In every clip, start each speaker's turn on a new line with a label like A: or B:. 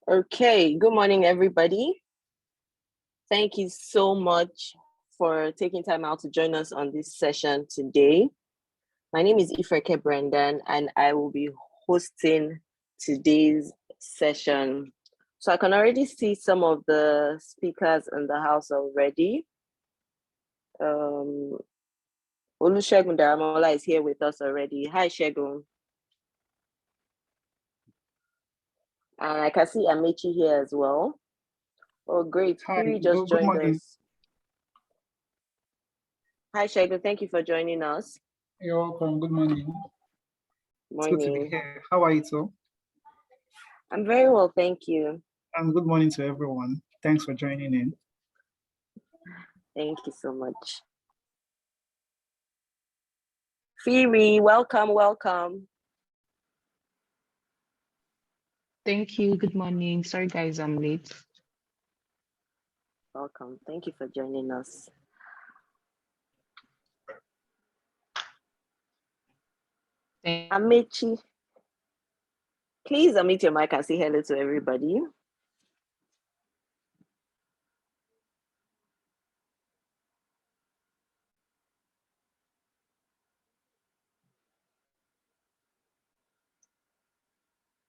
A: Okay, good morning, everybody. Thank you so much for taking time out to join us on this session today. My name is Ifreke Brendan, and I will be hosting today's session. So I can already see some of the speakers in the house already. Olusegun Daramola is here with us already. Hi, Shegun. And I can see Amechi here as well. Oh, great.
B: Hi,
A: Phiri just
B: good
A: joined
B: morning.
A: us. Hi, Shegun. Thank you for joining us.
B: You're welcome. Good morning. It's good to be
A: Morning.
B: here. How are you too?
A: I'm very well, thank you.
B: And good morning to everyone. Thanks for joining in.
A: Thank you so much. Phiri, welcome.
C: Thank you. Good morning. Sorry, guys, I'm late.
A: Welcome. Thank you for joining us. Amechi, please unmute your mic and say hello to everybody.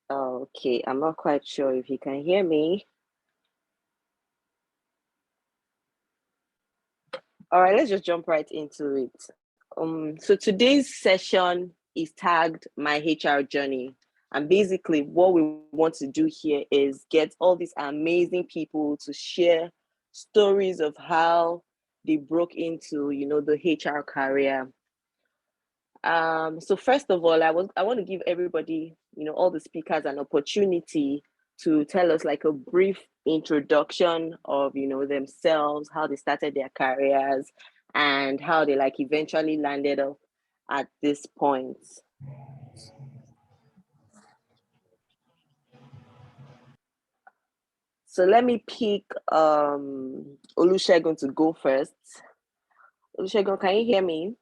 A: Okay, I'm not quite sure if you can hear me. All right, let's just jump right into it. So today's session is tagged My HR Journey. And basically what we want to do here is get all these amazing people to share stories of how they broke into, the HR career. So first of all, I want to give everybody, all the speakers an opportunity to tell us like a brief introduction of, themselves, how they started their careers, and how they like eventually landed up at this point. So let me pick Olusegun to go first. Olusegun, can you hear me?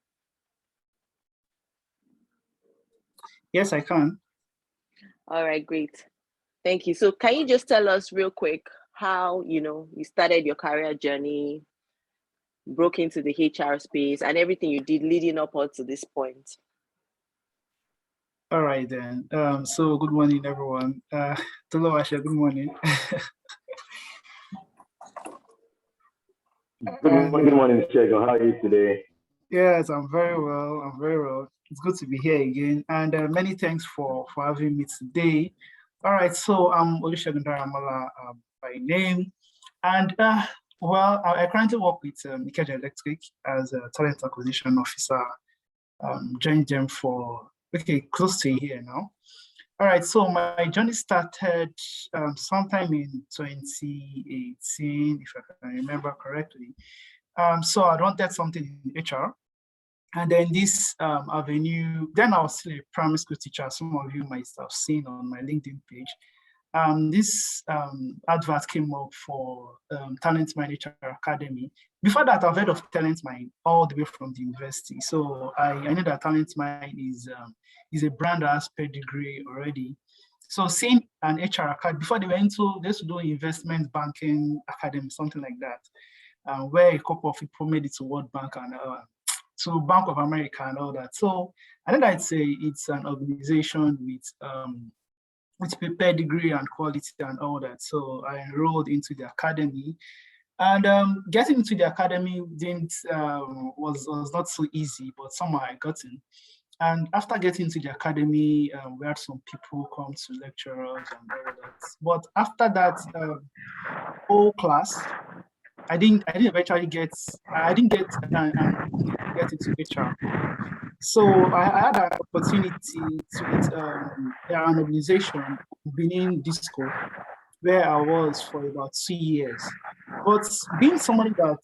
B: Yes, I can.
A: All right, great. Thank you. So can you just tell us real quick how, you started your career journey, broke into the HR space, and everything you did leading up to this point?
B: All right then. So good morning, everyone. Tolawashe, good morning.
D: Good morning, Shegun. How are you today?
B: Yes, I'm very well. It's good to be here again. And many thanks for having me today. All right, so I'm Olusegun Daramola by name. And I currently work with Ikeja Electric as a talent acquisition officer. Joined them for, close to a year now. All right, so my journey started sometime in 2018, if I can remember correctly. So I wanted something in HR. And then this avenue, then I was still a primary school teacher. Some of you might have seen on my LinkedIn page. This advert came up for Talent Mind HR Academy. Before that, I've heard of Talent Mind all the way from the university. So I know that Talent Mind is a brand that has pedigree already. So seeing an HR academy, before they used to do investment banking academy, something like that, where a couple of people made it to World Bank and to Bank of America and all that. So I think I'd say it's an organization with pedigree and quality and all that. So I enrolled into the academy, and getting into the academy was not so easy, but somehow I got in. And after getting into the academy, we had some people come to lecturers and all that. But after that whole class, I didn't eventually get into HR. So I had an opportunity with an organization, Benin Disco, where I was for about 2 years. But being somebody that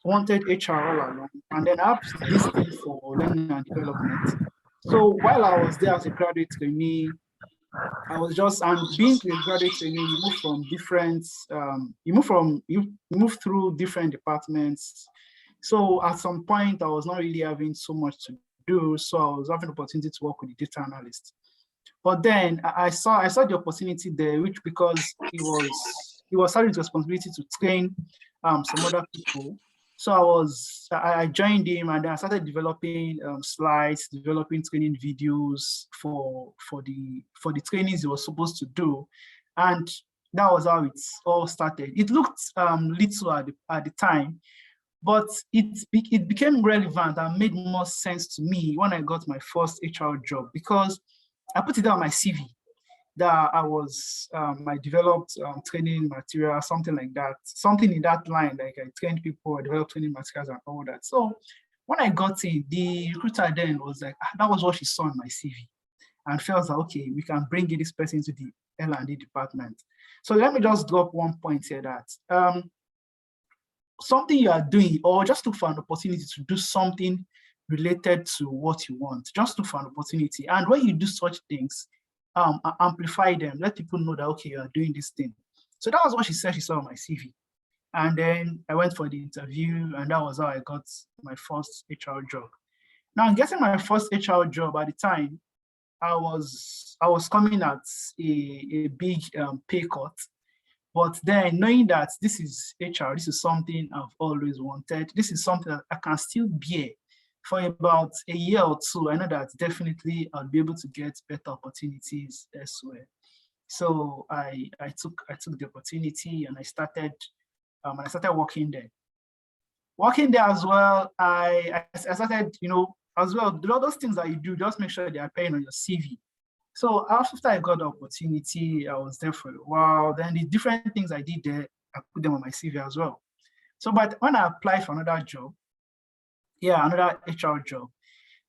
B: wanted HR all along, and then I have this thing for learning and development. So while I was there as a graduate trainee, I was just, and being a graduate trainee, you move from different, you move through different departments. So at some point, I was not really having so much to do. So I was having the opportunity to work with the data analyst. But then I saw the opportunity there, which because he was having the responsibility to train some other people. So I joined him, and then I started developing slides, developing training videos for the trainings he was supposed to do, and that was how it all started. It looked little at the time, but it became relevant and made more sense to me when I got my first HR job, because I put it on my CV that I developed training material, something like that, something in that line, like I trained people, I developed training materials and all that. So when I got in, the recruiter then was like, that was what she saw on my CV, and felt that, okay, we can bring in this person to the L&D department. So let me just drop one point here, that something you are doing, or just look for an opportunity to do something related to what you want. Just look for an opportunity. And when you do such things, amplify them, let people know that, okay, you are doing this thing. So that was what she said she saw on my CV. And then I went for the interview, and that was how I got my first HR job. Now, getting my first HR job at the time, I was coming at a big pay cut. But then knowing that this is HR, this is something I've always wanted, this is something that I can still bear for about a year or two, I know that definitely I'll be able to get better opportunities elsewhere. So I took the opportunity, and I started working there. Working there as well, I started, as well, those things that you do, just make sure they are paying on your CV. So after I got the opportunity, I was there for a while. Then the different things I did there, I put them on my CV as well. So, but when I applied for another job, another HR job,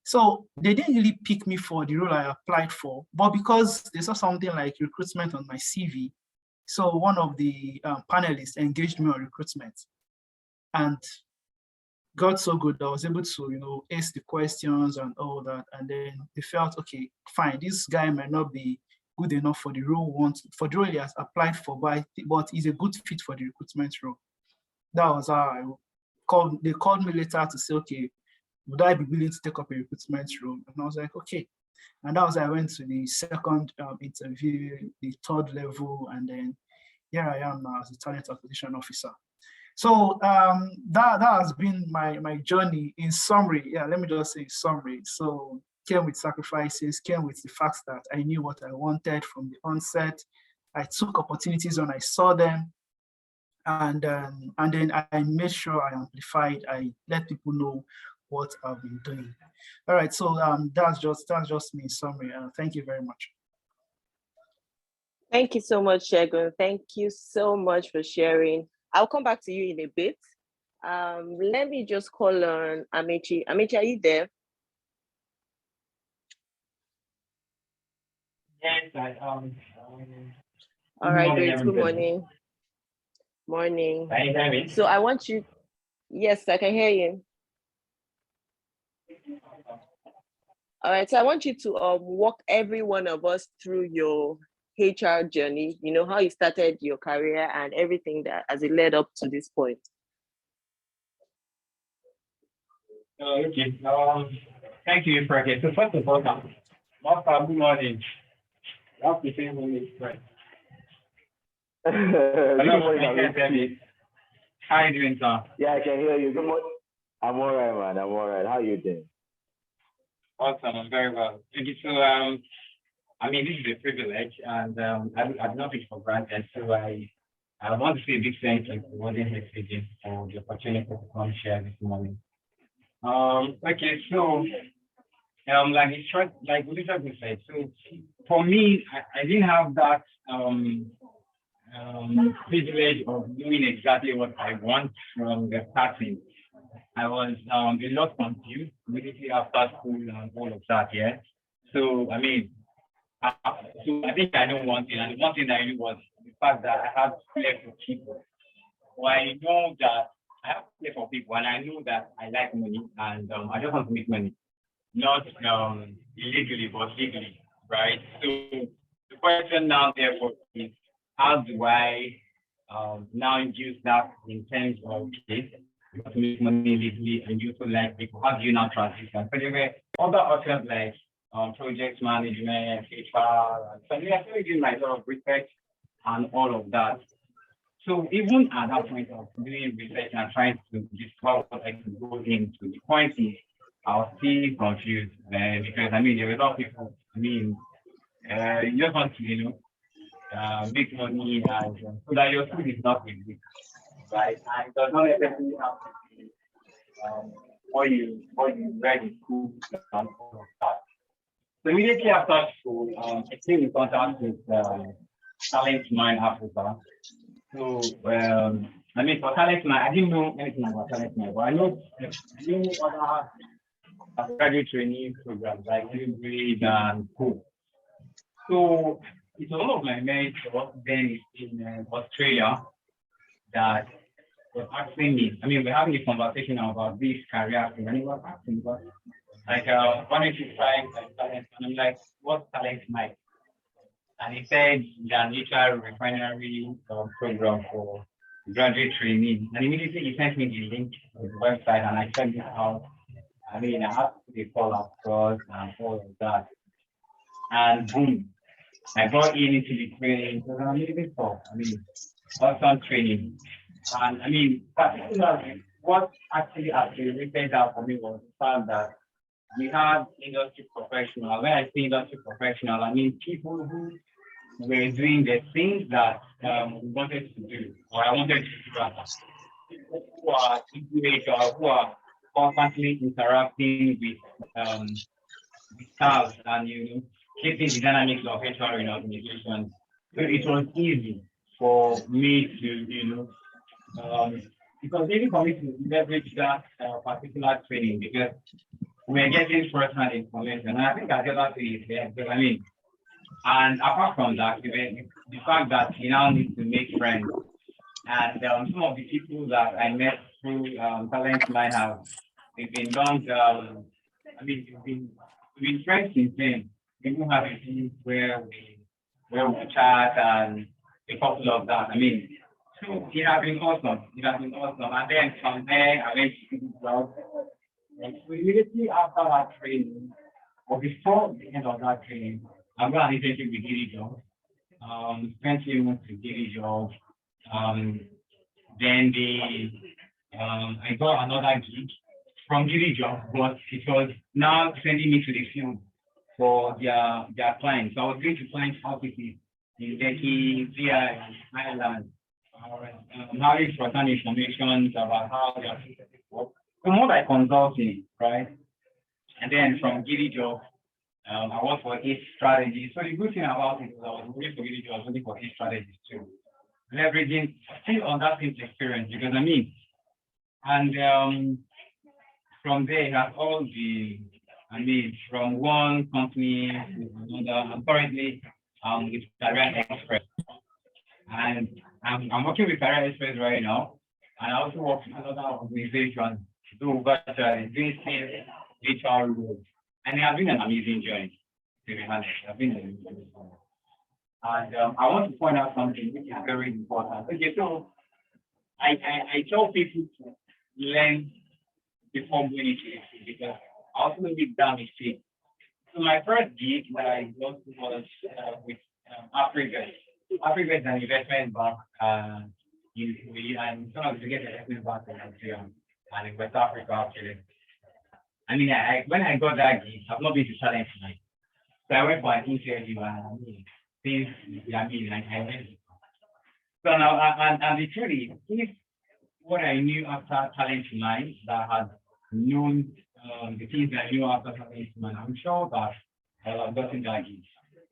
B: so they didn't really pick me for the role I applied for, but because they saw something like recruitment on my CV, so one of the panelists engaged me on recruitment, and got so good that I was able to, ask the questions and all that. And then they felt, okay, fine, this guy might not be good enough for the role he has applied for, but he's a good fit for the recruitment role. That was how they called me later to say, okay, would I be willing to take up a recruitment role? And I was like, okay. And that was I went to the second interview, the third level, and then here I am now as a talent acquisition officer. So that has been my journey in summary. Yeah, let me just say in summary. So came with sacrifices, came with the fact that I knew what I wanted from the onset. I took opportunities when I saw them, and then I made sure I amplified. I let people know what I've been doing. All right, so that's just me in summary. Thank you very much.
A: Thank you so much, Segun. Thank you so much for sharing. I'll come back to you in a bit. Let me just call on Amici. Amici, are you there?
E: Yes, I
A: All right, great. Good morning. Morning.
E: Can you hear me?
A: So I want you. Yes, I can hear you. All right, so I want you to walk every one of us through your HR journey, how you started your career and everything that as it led up to this point.
E: Okay. Thank you, Frankie. So first of all, good morning. That's the same one, right? How are you doing, sir?
D: Yeah, I can hear you. Good morning. I'm all right, man. I'm all right. How are you doing?
E: Awesome. I'm very well. Thank you. So, this is a privilege, and I've not taken for granted. So I want to say a big thank you to Modern Messaging for the opportunity to come share this morning. Okay, so like Lisa said, so for me, I didn't have that privilege of doing exactly what I want from the starting. I was a lot confused immediately after school and all of that, yeah. So I think I know one thing, and the one thing that I knew was the fact that I have to play for people. So I know that I have to play for people, and I know that I like money, and I just want to make money, not illegally but legally, right? So the question now therefore is, how do I now use that in terms of this? To make money legally and you to like people, how do you now transition? So there were other options like project management, HR. So I actually doing my sort of research and all of that. So even at that point of doing research and trying to discover what I could go into, the point is I was still confused because I mean there were a lot of people. I mean, you just want to make money and so that your food is not with you, right? And it does not necessarily have to be what you read in school and all of that. So immediately after school, I came in contact with Talent Mind Africa. So I mean for Talent Mind, I didn't know anything about Talent Mind, but I know other graduate training programs like Grade and Co. So it's one of my mentors then in Australia that was asking me. I mean, we're having a conversation about this career thing, and he was asking, but like, why don't you try talent? And I'm like, what's Talent Mind? And he said the Nature Refinery program for graduate training. And immediately he sent me the link to the website, and I checked it out. I mean, I had to put a call across and all of that. And boom, I got into the training because I'm looking for, I mean, awesome training. And I mean, particularly, what actually accelerated that for me was the fact that we had industry professionals. When I say industry professional, I mean people who were doing the things that we wanted to do, or I wanted to do rather. People who are into HR, who are constantly interacting with staff and keeping the dynamics of HR in organizations. So it was easy for me to it was easy for me to leverage that particular training because we're getting first-hand information. And I think I get that is there because I mean, and apart from that, the fact that you now need to make friends. And some of the people that I met through Talent Mind have they've been long. I mean, we've been friends since then. We do have a team where we chat and a couple of that. I mean, so it has been awesome. It has been awesome. And then from there, I went to the job. And so immediately after that training, or before the end of that training, I got an internship with Giddy Job. Spent 3 months with Giddy Job. Then I got another gig from Giddy Job, but it was now sending me to the field for their clients. So I was going to client offices in Turkey, via Ireland, having first-hand information about how their systems work. So more like consulting, right? And then from Giddy Job, I worked for East Strategy. So the good thing about it is I was working for Giddy Job, I was working for East Strategies too. Leveraging still on that same experience because I mean, and from there, I have all the, I mean, from one company to another. I'm currently with Career Express, and I'm working with Career Express right now, and I also work with another organization to do virtually doing sales HR roles, and it has been an amazing journey. To be honest, I've been an amazing journey. And I want to point out something which is very important. Okay, so I tell people to learn before going into it because I also made that mistake. So my first gig that I got was with Africa. Africa is an investment bank and some of the biggest investment banks in Nigeria and in West Africa actually. I mean, when I got that gig, I've not been to Talent Mind. So I went for an interview and I went. So now, and the truth is, if what I knew after Talent Mind that I had known the things that I knew after Talent Mind, I'm sure that I would have gotten that gig.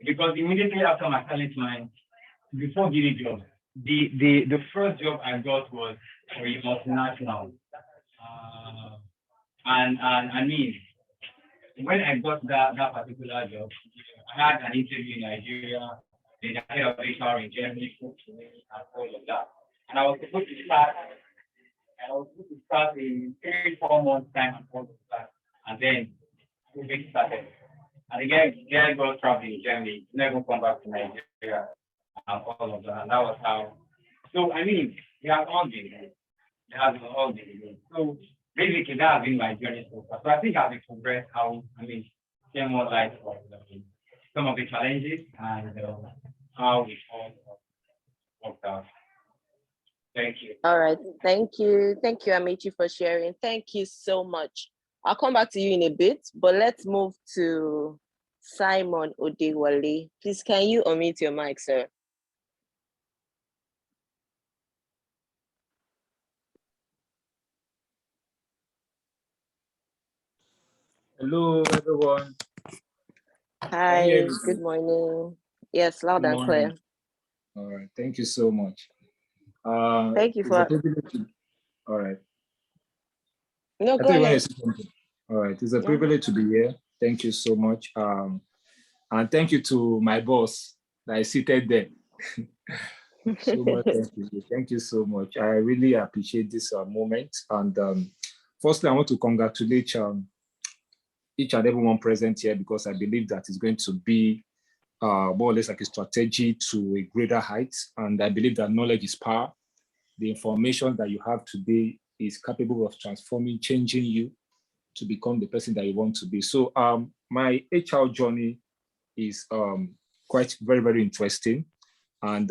E: Because immediately after my Talent Mind, before Giddy Job, the first job I got was for a multinational. And I mean, when I got that particular job, I had an interview in Nigeria, the head of HR in Germany spoke to me and all of that. And I was supposed to start in 3-4 months time and all of that. And then COVID started. And again, I got traveling in Germany, never come back to Nigeria and all of that. And that was how. So I mean, it has all been good. It has all been good. So basically that has been my journey so far. So I think as we progress, share more light on some of the challenges and how we all worked out. Thank you.
A: All right. Thank you. Thank you, Amici, for sharing. Thank you so much. I'll come back to you in a bit, but let's move to Simon Odewale. Please, can you unmute your mic, sir?
F: Hello, everyone.
A: Hi, good morning. Yes, loud and clear.
F: All right, thank you so much.
A: Thank you for.
F: All right.
A: No, go ahead.
F: All right, it's a privilege to be here. Thank you so much. And thank you to my boss that is seated there. So much. Thank you so much. I really appreciate this moment. And firstly, I want to congratulate each and everyone present here, because I believe that it's going to be more or less like a strategy to a greater height. And I believe that knowledge is power. The information that you have today is capable of transforming, changing you to become the person that you want to be. So my HR journey is quite very interesting. And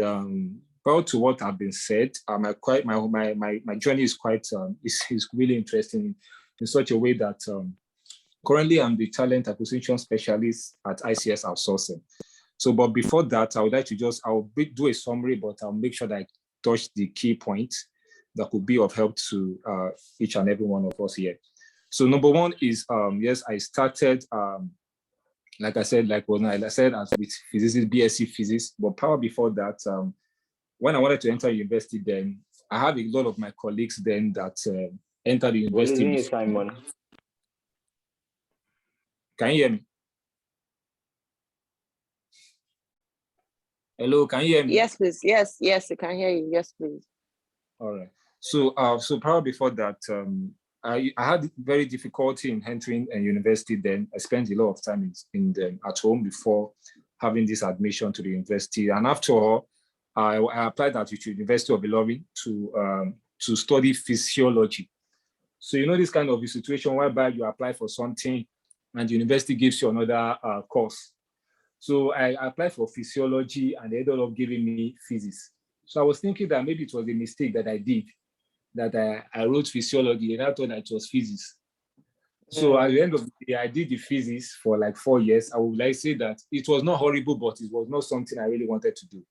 F: prior to what have been said, my journey is quite is really interesting in such a way that currently I'm the talent acquisition specialist at ICS Outsourcing. So, but before that, I would like to I'll do a summary, but I'll make sure that I touch the key points that could be of help to each and every one of us here. So number one is, yes, I started, like I said, as with physics, BSc physics, but prior before that, when I wanted to enter university then, I have a lot of my colleagues then that entered the university.
D: What is it, Simon?
F: Can you hear me? Hello, can you hear me?
A: Yes, please. Yes, I can hear you. Yes, please.
F: All right. So, so prior before that, I had very difficulty in entering a university then. I spent a lot of time at home before having this admission to the university. And after all, I applied at the University of Ilorin to study physiology. So, you know, this kind of a situation whereby you apply for something and the university gives you another course. So I applied for physiology and they ended up giving me physics. So I was thinking that maybe it was a mistake that I did, that I wrote physiology and I thought that it was physics. So at the end of the day, I did the physics for like 4 years. I would like to say that it was not horrible, but it was not something I really wanted to do.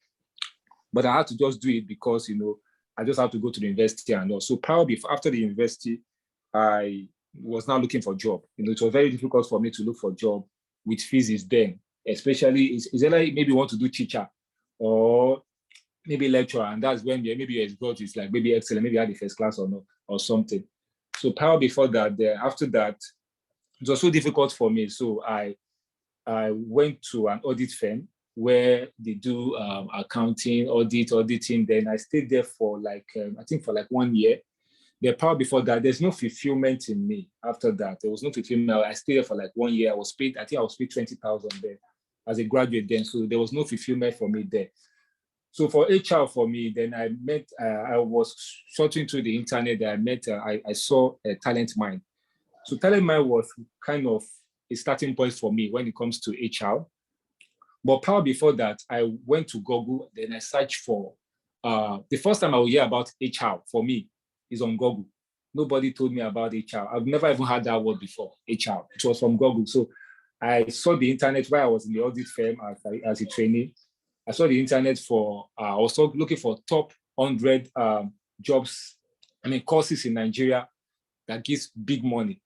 F: But I had to just do it because, you know, I just had to go to the university and all. So probably after the university, I was now looking for a job. You know, it was very difficult for me to look for a job with physics then, especially is it like maybe you want to do teacher or maybe lecturer, and that's when maybe your result is like maybe excellent, maybe you had the first class or no or something. So prior before that, after that, it was so difficult for me. So I went to an audit firm where they do accounting, auditing. Then I stayed there for like I think for like 1 year. The power before that, there's no fulfillment in me. After that, there was no fulfillment. I stayed there for like 1 year. I was paid 20,000 there as a graduate then. So there was no fulfillment for me there. So for HR for me, then I met, I was searching through the internet. I saw Talent Mind. So Talent Mind was kind of a starting point for me when it comes to HR. But power before that, I went to Google, then I searched for, the first time I would hear about HR for me is on Google. Nobody told me about HR. I've never even heard that word before, HR. It was from Google. So I saw the internet while I was in the audit firm as a trainee. I saw the internet for, I was looking for top 100 courses in Nigeria that gives big money.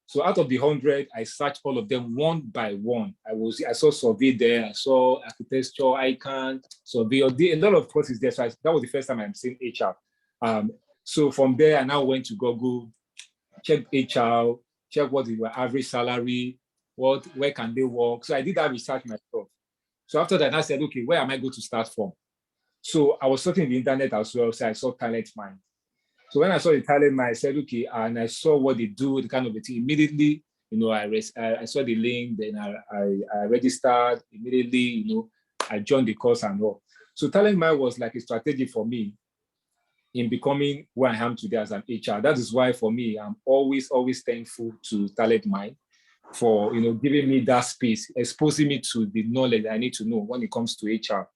F: So out of the 100, I searched all of them one by one. I saw survey there, I saw architecture, ICANN, survey, a lot of courses there. So that was the first time I'm seeing HR. So from there, I now went to Google, checked HR, checked what is the average salary, where can they work. So I did that research myself. So after that, I said, okay, where am I going to start from? So I was searching the internet as well. So I saw Talent Mind. So when I saw the Talent Mind, I said, okay, and I saw what they do, the kind of a thing. Immediately, you know, I saw the link, then I registered immediately, you know, I joined the course and all. So Talent Mind was like a strategy for me in becoming where I am today as an HR. That is why for me, I'm always thankful to Talent Mind, for giving me that space, exposing me to the knowledge I need to know when it comes to HR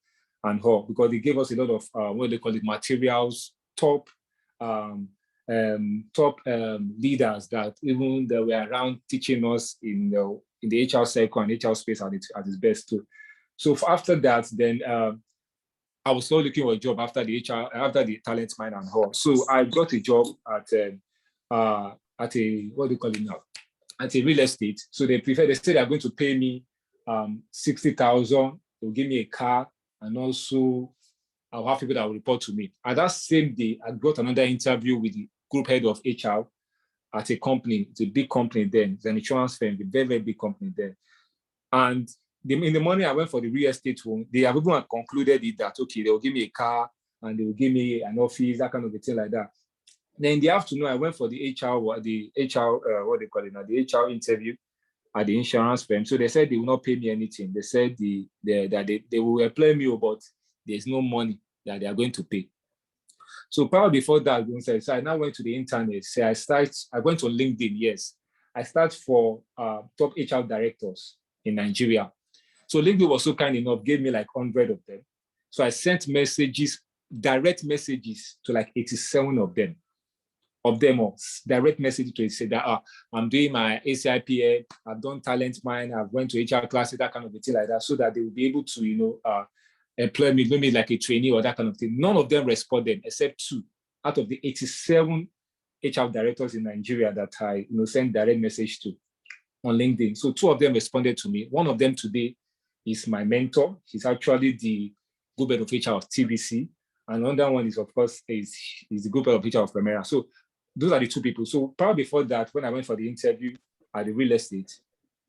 F: and all, because they gave us a lot of what they call it, materials, top leaders that even that were around teaching us in the HR circle and HR space at its best too. So after that, then I was still looking for a job after the talent mine and all. So I got a job at a what do you call it now? At a real estate. So they said they're going to pay me 60,000. They'll give me a car, and also I'll have people that will report to me. And that same day, I got another interview with the group head of HR at a company. It's a big company then. It's an insurance firm, a very, very big company then. And in the morning, I went for the real estate one. They have even concluded it that, okay, they will give me a car and they will give me an office, that kind of a thing like that. Then in the afternoon, I went for the HR interview at the insurance firm. So they said they will not pay me anything. They said that they will employ me, but there's no money that they are going to pay. So probably before that, so I now went to the internet. So I went on LinkedIn, yes. I started for top HR directors in Nigeria. So LinkedIn was so kind enough, gave me like 100 of them. So I sent direct messages to like 87 of them. Or direct message to say that I'm doing my ACIPA, I've done talent mine, I've went to HR classes, that kind of thing like that, so that they will be able to, employ me, maybe like a trainee or that kind of thing. None of them responded except 2 out of the 87 HR directors in Nigeria that I sent direct message to on LinkedIn. So 2 of them responded to me. One of them today is my mentor. He's actually the group head of HR of TBC. And another one is, of course, is the group head of HR of Primera. So those are the 2 people. So probably before that, when I went for the interview at the real estate,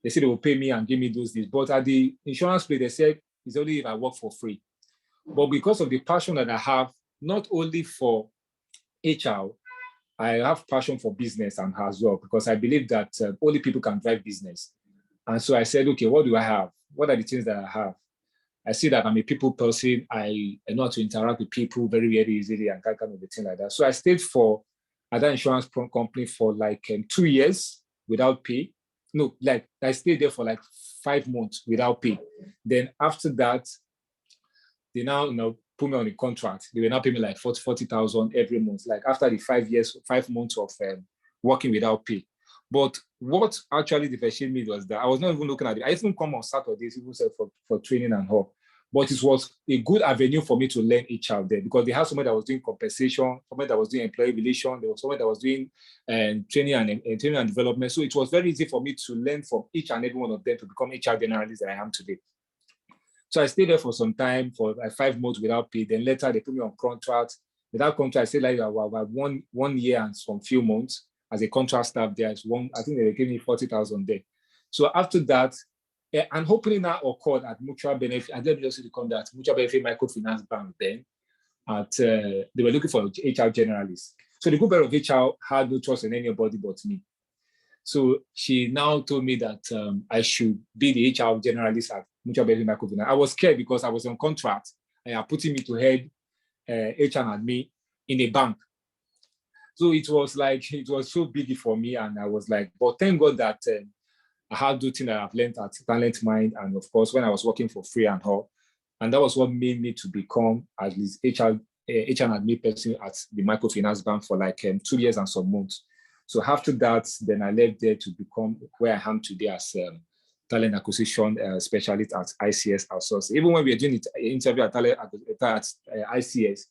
F: they said they will pay me and give me those deals. But at the insurance place, they said it's only if I work for free. But because of the passion that I have, not only for HR, I have passion for business and as well, because I believe that only people can drive business. And so I said, okay, what do I have? What are the things that I have? I see that I'm a people person. I know how to interact with people very, very easily and that kind of a thing like that. So I stayed for at that insurance company for like 2 years without pay. No, like I stayed there for like 5 months without pay. Then after that, they now put me on a contract. They will now pay me like 40,000 every month. Like after the 5 months of working without pay. But what actually differentiated me was that I was not even looking at it. I used to come on Saturdays, people said for training and all. But it was a good avenue for me to learn HR there, because they had someone that was doing compensation, someone that was doing employee relation, there was someone that was doing training and development. So it was very easy for me to learn from each and every one of them to become HR generalist that I am today. So I stayed there for some time, for like 5 months without pay. Then later they put me on contract. Without contract, I stayed like about 1 year and some few months as a contract staff there. I think they gave me 40,000 there. So after that, an opening now occurred at Mutual Benefit. I didn't just come that Mutual Benefit Microfinance Bank then. They were looking for HR generalists. So the group head of HR had no trust in anybody but me. So she now told me that I should be the HR generalist at Mutual Benefit Microfinance. I was scared because I was on contract and are putting me to head HR and me in a bank. So it was so big for me, and I was like, but thank God that I had those things that I've learned at Talent Mind, and of course when I was working for free and all, and that was what made me to become at least HR and me person at the microfinance bank for like 2 years and some months. So after that, then I left there to become where I am today as talent acquisition specialist at ICS outsourcing. Even when we were doing the interview at ICS,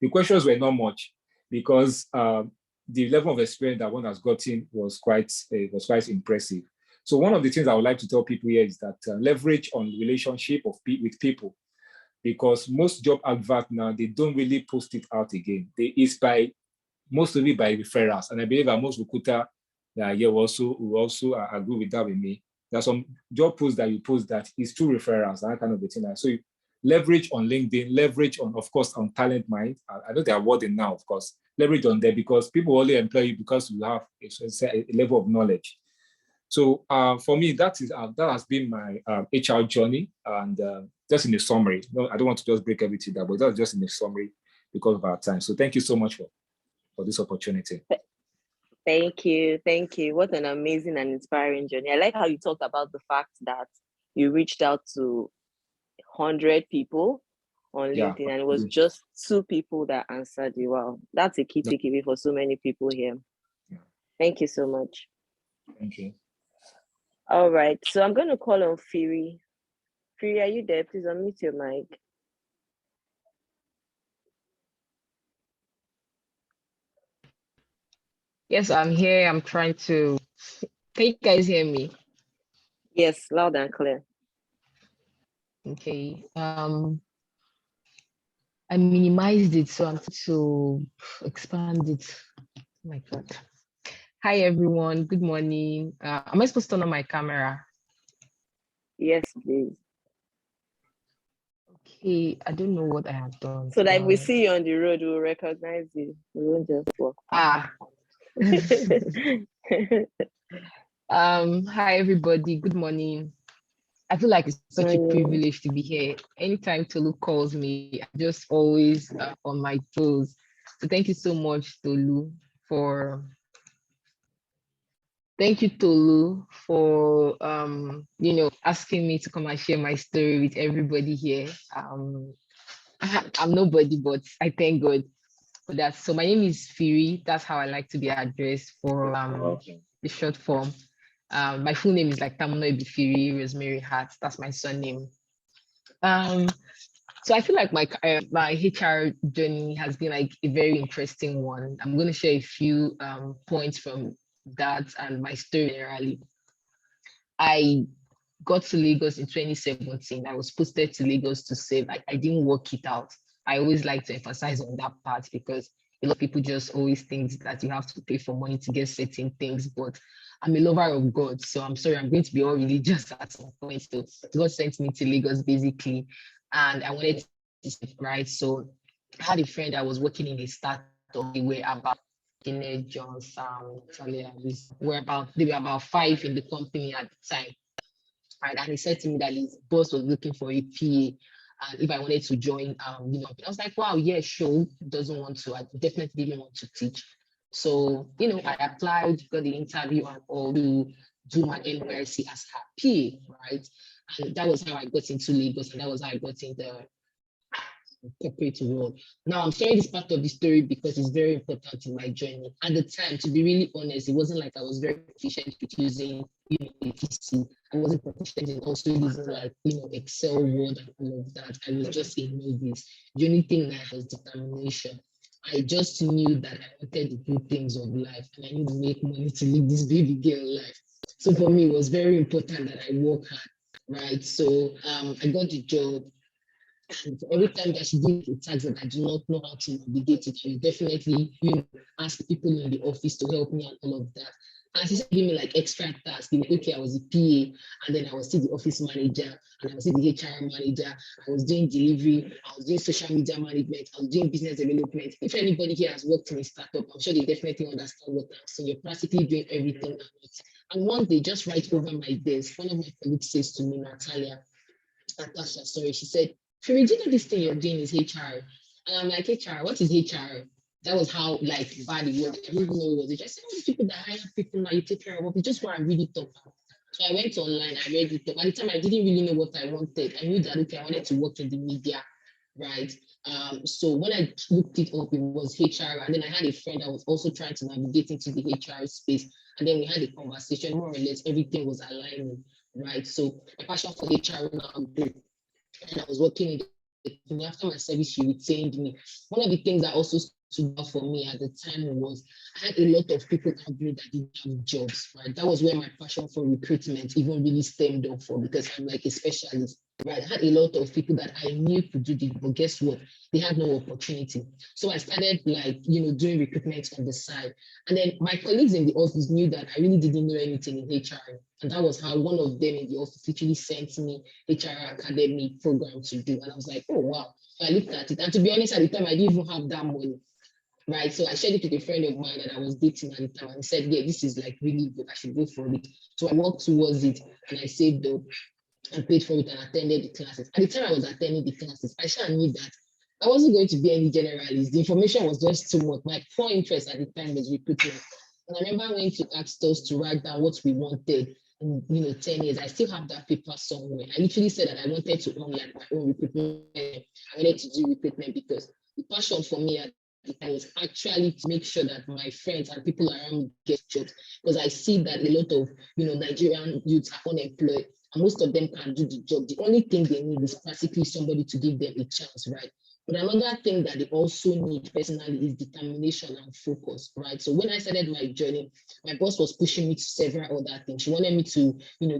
F: the questions were not much, because the level of experience that one has gotten was quite impressive. So one of the things I would like to tell people here is that leverage on relationship with people, because most job adverts now, they don't really post it out again. It's most of it by referrals. And I believe that most recruiters will also agree with that with me. There's some job posts that you post that is through referrals and that kind of thing. So you leverage on LinkedIn, leverage on, of course, on Talent Mind. I know they are wording now, of course. Leverage on there, because people only employ you because you have a level of knowledge. So for me, that has been my HR journey, and just in a summary. No, I don't want to just break everything down, but that's just in a summary because of our time. So thank you so much for this opportunity.
A: Thank you. Thank you. What an amazing and inspiring journey. I like how you talked about the fact that you reached out to 100 people on
F: Yeah.
A: LinkedIn and it was just 2 people that answered you. Wow, that's a key takeaway for so many people here.
F: Yeah.
A: Thank you so much.
F: Thank you.
A: All right, so I'm going to call on Firi. Firi, are you there? Please unmute your mic.
C: Yes, I'm here. I'm trying to. Can you guys hear me?
A: Yes, loud and clear.
C: Okay. I minimized it, so I'm trying to expand it. Oh my God. Hi, everyone. Good morning. Am I supposed to turn on my camera?
A: Yes, please.
C: Okay. I don't know what I have done.
A: So that if we see you on the road, we'll recognize you. We won't just walk.
C: Hi, everybody. Good morning. I feel like it's such a privilege to be here. Anytime Tolu calls me, I'm just always on my toes. So thank you so much, Tolu, for asking me to come and share my story with everybody here. I'm nobody, but I thank God for that. So my name is Firi. That's how I like to be addressed for the short form. My full name is like Tamuno Ibifiri Rosemary Hart. That's my surname. So I feel like my HR journey has been like a very interesting one. I'm going to share a few points from that and my story generally. I got to Lagos in 2017. I was posted to Lagos to save. I didn't work it out. I always like to emphasize on that part because a lot of people just always think that you have to pay for money to get certain things, but I'm a lover of God, so I'm sorry, I'm going to be all religious at some point. So God sent me to Lagos basically, and I wanted to save, right? So I had a friend that was working in a startup. They were about John, Sam, Charlie, and they were about 5 in the company at the time. Right, and he said to me that his boss was looking for a PA, and if I wanted to join, I was like, wow, yeah, sure. Doesn't want to. I definitely didn't want to teach. So, I applied, got the interview, and all to do my NYC as her PA, right? And that was how I got into Lagos, and that was how I got in the corporate world. Now, I'm sharing this part of the story because it's very important in my journey. At the time, to be really honest, it wasn't like I was very proficient with using, APC. I wasn't proficient in also using like, Excel, Word, and all of that. I was just a novice. The only thing I had was determination. I just knew that I wanted the good things of life and I need to make money to live this baby girl life. So for me, it was very important that I work hard, right? So I got the job. And every time that she gives a task that I do not know how to navigate it, I definitely, ask people in the office to help me and all of that. And she gave me like extra tasks. Okay, I was a PA, and then I was still the office manager, and I was still the HR manager. I was doing delivery, I was doing social media management, I was doing business development. If anybody here has worked in a startup, I'm sure they definitely understand what I'm saying. You're practically doing everything. And one day, just right over my desk, one of my colleagues says to me, Natasha, sorry, she said, Firi, do you know this thing you're doing is HR? And I'm like, HR, what is HR? That was how like bad it was. I didn't even know what it was. I said, all these people that hire people now, you take care of, just want to read it up. So I went online, I read it up. At the time, I didn't really know what I wanted. I knew that, okay, I wanted to work in the media, right? So when I looked it up, it was HR. And then I had a friend that was also trying to navigate into the HR space. And then we had a conversation, more or less, everything was aligning, right? So my passion for HR now grew. And I was working in the company. After my service, she retained me. One of the things that also stood out for me at the time was I had a lot of people out there that didn't have jobs, right? That was where my passion for recruitment even really stemmed up for because I'm like a specialist, right? I had a lot of people that I knew could do this, but guess what? They had no opportunity. So I started like, doing recruitment on the side. And then my colleagues in the office knew that I really didn't know anything in HR. And that was how one of them in the office literally sent me HR Academy program to do. And I was like, oh, wow. So I looked at it. And to be honest, at the time, I didn't even have that money, right? So I shared it with a friend of mine that I was dating at the time. And he said, yeah, this is like really good. I should go for it. So I worked towards it and I saved up and paid for it and attended the classes. At the time I was attending the classes, I sure knew that I wasn't going to be any generalist. The information was just too much. My core interest at the time was recruitment. And I remember when to asked us to write down what we wanted in 10 years. I still have that paper somewhere. I literally said that I wanted to own like my own recruitment. I wanted to do recruitment because the passion for me at the time was actually to make sure that my friends and people around me get jobs. Because I see that a lot of Nigerian youths are unemployed and most of them can do the job. The only thing they need is practically somebody to give them a chance, right? But another thing that they also need personally is determination and focus, right? So when I started my journey, my boss was pushing me to several other things. She wanted me to,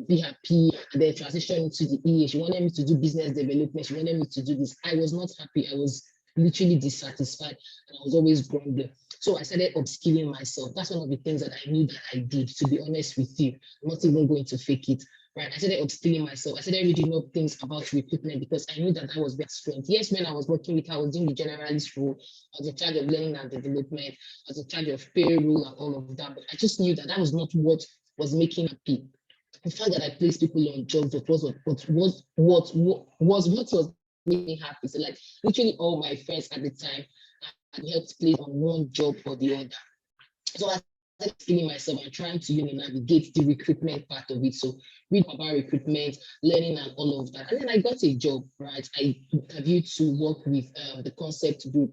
C: be happy and then transition into the EA. She wanted me to do business development. She wanted me to do this. I was not happy. I was literally dissatisfied and I was always grumbling. So I started upskilling myself. That's one of the things that I knew that I did, to be honest with you. I'm not even going to fake it. Right, I started upskilling myself. I started reading up things about recruitment because I knew that that was their strength. Yes, when I was working with her, I was doing the generalist role. I was in charge of learning and development. I was in charge of payroll and all of that. But I just knew that that was not what was making me happy. The fact that I placed people on jobs what was making me happy. So like literally all my friends at the time had helped place on one job or the other. So I started feeling myself and trying to navigate the recruitment part of it. So read about recruitment, learning and all of that. And then I got a job, right? I interviewed to work with the concept group.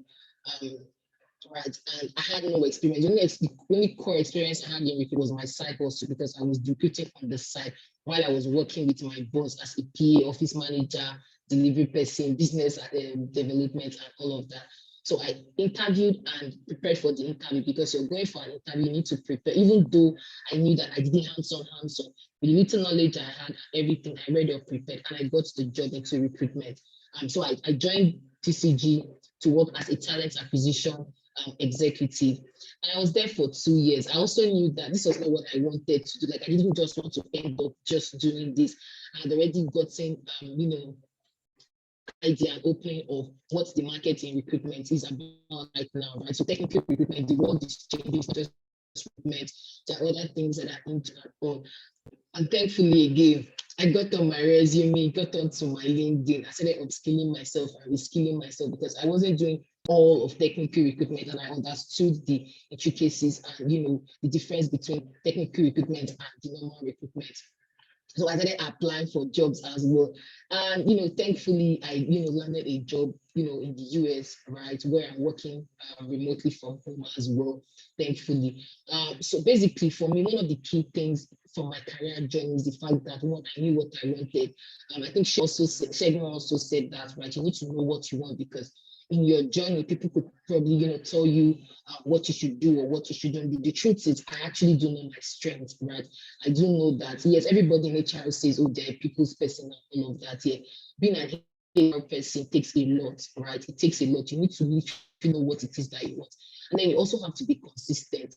C: Right, and I had no experience. The only core experience I had in recruitment was my side hustle because I was recruiting on the side while I was working with my boss as a PA, office manager, delivery person, business development, and all of that. So I interviewed and prepared for the interview because you're going for an interview, you need to prepare. Even though I knew that I didn't hands-on, with the little knowledge I had, everything I read or prepared, and I got the job into recruitment. So I joined TCG to work as a talent acquisition executive. And I was there for 2 years. I also knew that this was not what I wanted to do. Like I didn't just want to end up just doing this. I had already gotten, idea and opening of what the market in recruitment is about right now, right? So technical recruitment, the world is changing, not just recruitment. There are other things that are into that on. And thankfully, again, I got on my resume, got onto my LinkedIn. I started upskilling myself and reskilling myself because I wasn't doing all of technical recruitment and I understood the intricacies and the difference between technical recruitment and the normal recruitment. So I started applying for jobs as well. And thankfully I landed a job, in the US, right, where I'm working remotely from home as well, thankfully. So basically for me, one of the key things for my career journey is the fact that one, I knew what I wanted. I think Shegun also said that, right? You need to know what you want because in your journey, people could probably, tell you what you should do or what you shouldn't do. The truth is, I actually do know my strengths, right? I do know that, yes, everybody in HR says, oh, they're people's person and all of that. Yeah, being an HR person takes a lot, right? It takes a lot. You need to literally know what it is that you want. And then you also have to be consistent,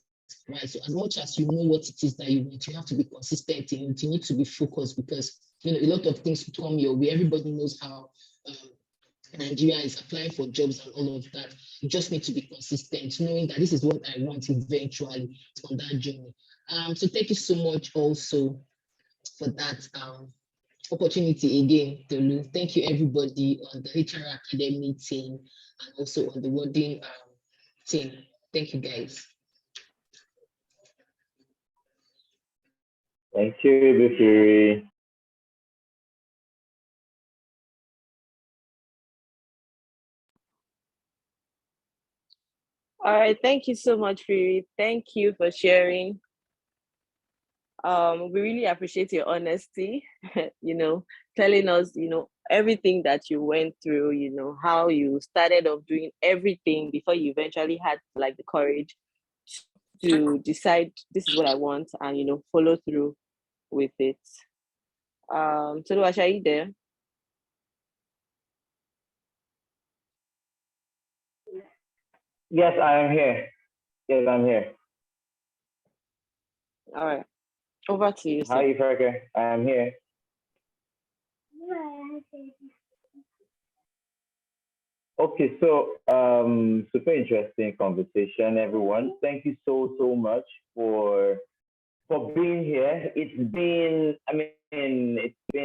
C: right? So as much as you know what it is that you want, you have to be consistent in it. You need to be focused because, a lot of things come your way. Everybody knows how Nigeria is applying for jobs and all of that. You just need to be consistent, knowing that this is what I want eventually on that journey. So thank you so much also for that opportunity again, Tolu. Thank you everybody on the HR Academy team and also on the Wording team. Thank you guys.
D: Thank you, Bufiri.
A: All right, thank you so much, Fury. Thank you for sharing. We really appreciate your honesty, telling us, everything that you went through, how you started off doing everything before you eventually had like the courage to decide this is what I want and, follow through with it. So Luasha, are you there?
D: Yes, I am here. Yes, I'm here.
A: All right, over to you, sir.
D: Hi, Iferke. I am here. Okay, so super interesting conversation, everyone. Thank you so much for being here. It's been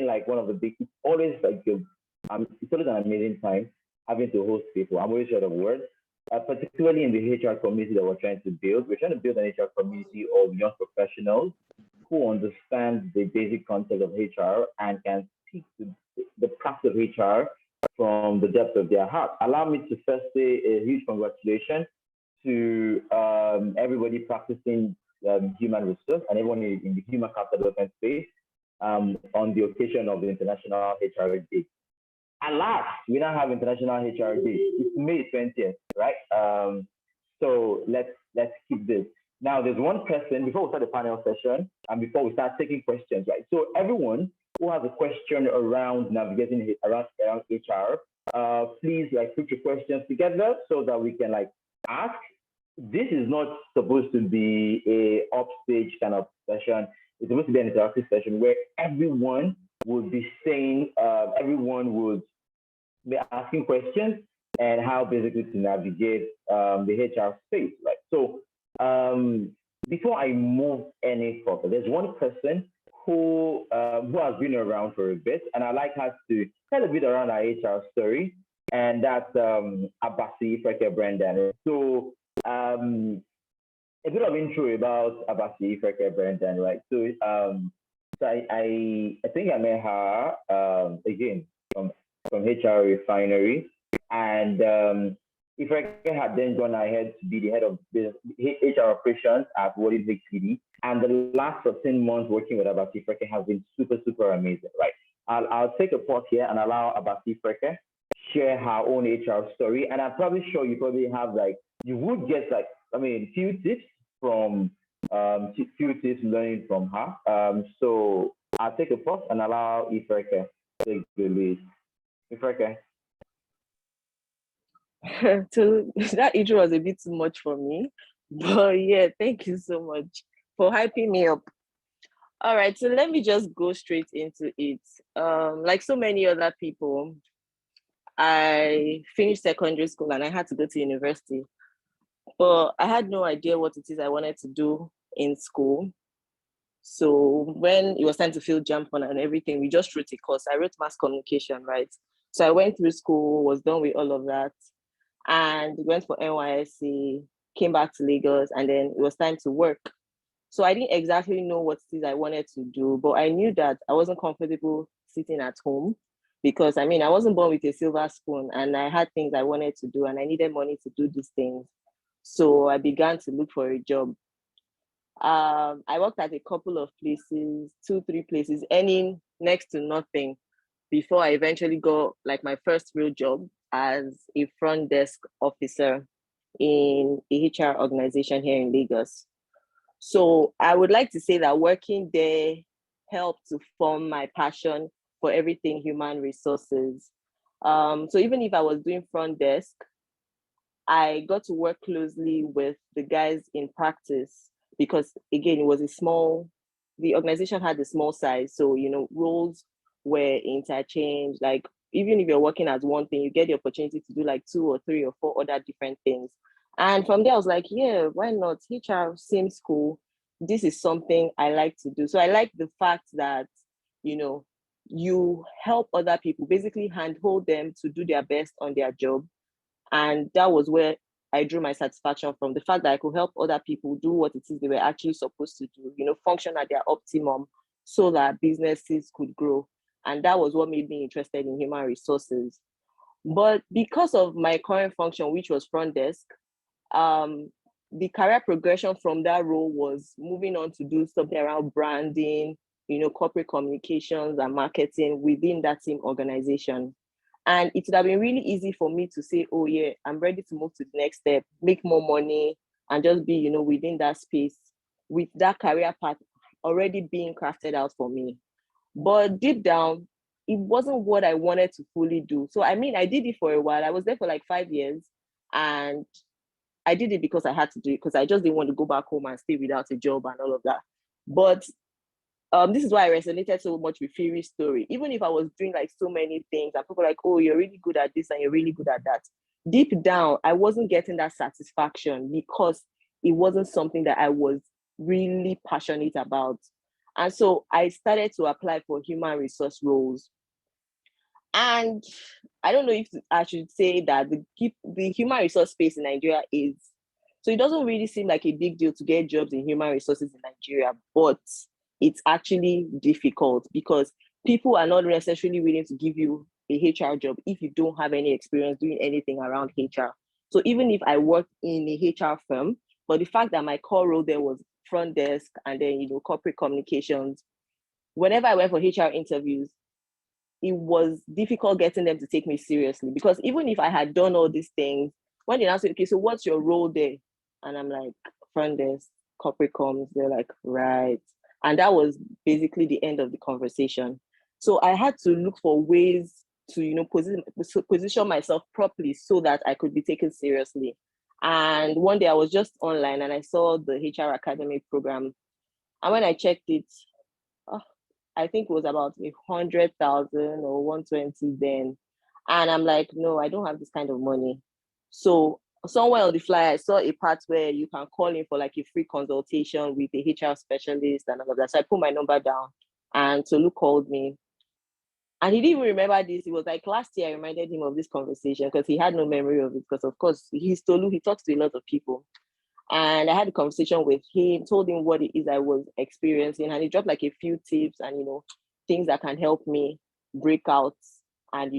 D: like one of the big. It's always like it's always an amazing time having to host people. I'm always short of words. particularly in the HR community that we're trying to build. We're trying to build an HR community of young professionals who understand the basic concept of HR and can speak to the practice of HR from the depth of their heart. Allow me to first say a huge congratulations to everybody practicing human resource and everyone in the human capital development space on the occasion of the International HR Day. Alas, we now have International HR Day. It's May 20th, right? So let's keep this. Now, there's one person, before we start the panel session and before we start taking questions, right? So everyone who has a question around navigating around HR, please put your questions together so that we can ask. This is not supposed to be a upstage kind of session. It's supposed to be an interactive session where everyone would be saying, everyone would be asking questions and how basically to navigate the HR space, right? So before I move any further, there's one person who has been around for a bit, and I'd like her to tell a bit around our HR story, and that's Abasi Ifreke Brendan. So a bit of intro about Abasi Ifreke Brendan, right? So I think I met her again from HR Refinery, and Ifreke had then gone ahead to be the head of HR operations at World HPD. And the last 15 months working with Abasi Ifreke has been super, super amazing, right? I'll take a pause here and allow Abasi Ifreke share her own HR story. And I'm probably sure you probably have you would get few tips from learning from her. So I'll take a pause and allow Ifreke to take the lead. Ifreke.
A: So that intro was a bit too much for me, but yeah, thank you so much for hyping me up. All right, so let me just go straight into it. Like so many other people, I finished secondary school and I had to go to university, but I had no idea what it is I wanted to do in school. So when it was time to fill JAMB and everything, we just wrote a course. I wrote mass communication, right? So I went through school, was done with all of that, and went for NYSC, came back to Lagos, and then it was time to work. So I didn't exactly know what it is I wanted to do, but I knew that I wasn't comfortable sitting at home because I wasn't born with a silver spoon, and I had things I wanted to do and I needed money to do these things. So I began to look for a job. I worked at a couple of places, 2-3 places, earning next to nothing before I eventually got my first real job as a front desk officer in a HR organization here in Lagos. So I would like to say that working there helped to form my passion for everything human resources. So even if I was doing front desk, I got to work closely with the guys in practice because again, the organization had a small size. So, roles were interchanged. Even if you're working as one thing, you get the opportunity to do 2 or 3 or 4 other different things. And from there, I was like, yeah, why not? HR seems cool. This is something I like to do. So I like the fact that, you help other people, basically handhold them to do their best on their job. And that was where I drew my satisfaction from, the fact that I could help other people do what it is they were actually supposed to do, function at their optimum so that businesses could grow. And that was what made me interested in human resources. But because of my current function, which was front desk, the career progression from that role was moving on to do something around branding, corporate communications and marketing within that same organization. And it would have been really easy for me to say, oh yeah, I'm ready to move to the next step, make more money, and just be, within that space with that career path already being crafted out for me. But deep down, it wasn't what I wanted to fully do. So I did it for a while. I was there for 5 years, and I did it because I had to do it, because I just didn't want to go back home and stay without a job and all of that. But this is why I resonated so much with Fury's story. Even if I was doing so many things and people were like, oh, you're really good at this and you're really good at that. Deep down, I wasn't getting that satisfaction because it wasn't something that I was really passionate about. And so I started to apply for human resource roles. And I don't know if I should say that the human resource space in Nigeria is, so it doesn't really seem like a big deal to get jobs in human resources in Nigeria, but it's actually difficult because people are not necessarily willing to give you a HR job if you don't have any experience doing anything around HR. So even if I worked in a HR firm, but the fact that my core role there was front desk and then, corporate communications, whenever I went for HR interviews, it was difficult getting them to take me seriously because even if I had done all these things, when they asked me, okay, so what's your role there? And I'm like, front desk, corporate comms, they're like, right. And that was basically the end of the conversation. So I had to look for ways to, position myself properly so that I could be taken seriously. And one day I was just online and I saw the HR Academy program. And when I checked it, I think it was about 100,000 or 120 then. And I'm like, no, I don't have this kind of money. So somewhere on the fly, I saw a part where you can call in for like a free consultation with a HR specialist and all of that. So I put my number down and Tolu called me. And he didn't even remember this. It was like last year I reminded him of this conversation because he had no memory of it. Because of course, he's Tolu, he talks to a lot of people. And I had a conversation with him, told him what it is I was experiencing, and he dropped like a few tips and things that can help me break out and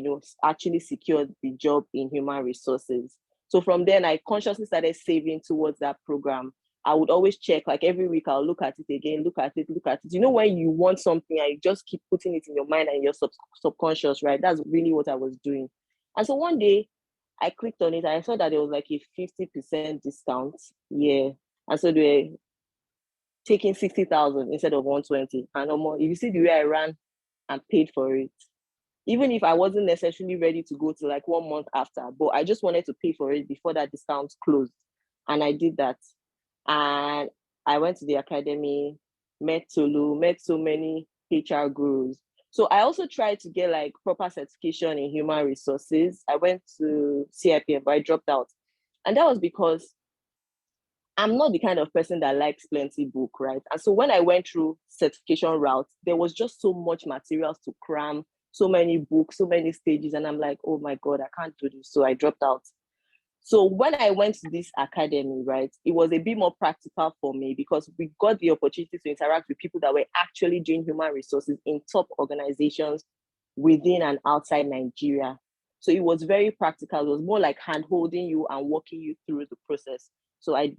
A: actually secure the job in human resources. So from then I consciously started saving towards that program. I would always check, like every week I'll look at it again, look at it. When you want something and you just keep putting it in your mind and your subconscious, right? That's really what I was doing. And so one day I clicked on it and I saw that there was like a 50% discount. Yeah. And so they were taking 60,000 instead of 120. And no more. If you see the way I ran and paid for it, even if I wasn't necessarily ready to go to like 1 month after, but I just wanted to pay for it before that discount closed. And I did that. And I went to the academy, met Tolu, met so many HR gurus. So I also tried to get like proper certification in human resources. I went to CIPM, but I dropped out. And that was because I'm not the kind of person that likes plenty book, right? And so when I went through certification routes, there was just so much materials to cram, so many books, so many stages. And I'm like, oh my God, I can't do this. So I dropped out. So when I went to this academy, right, it was a bit more practical for me because we got the opportunity to interact with people that were actually doing human resources in top organizations within and outside Nigeria. So it was very practical. It was more like hand-holding you and walking you through the process. So I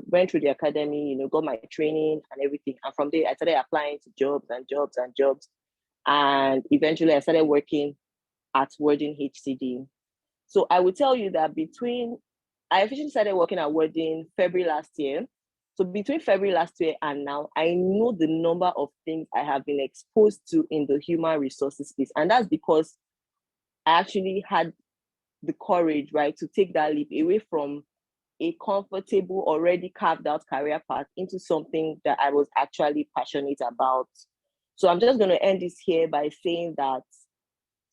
A: went through the academy, got my training and everything. And from there, I started applying to jobs and jobs and jobs. And eventually I started working at Wording HCD. So I would tell you that I officially started working at Wording February last year. So between February last year and now, I know the number of things I have been exposed to in the human resources space. And that's because I actually had the courage, right, to take that leap away from a comfortable, already carved out career path into something that I was actually passionate about. So I'm just going to end this here by saying that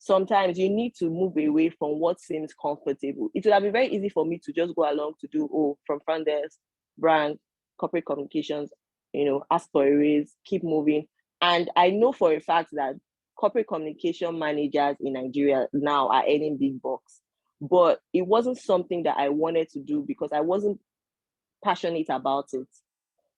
A: sometimes you need to move away from what seems comfortable. It would have been very easy for me to just go along to do, from front desk, brand, corporate communications, ask for a raise, keep moving. And I know for a fact that corporate communication managers in Nigeria now are earning big bucks. But it wasn't something that I wanted to do because I wasn't passionate about it.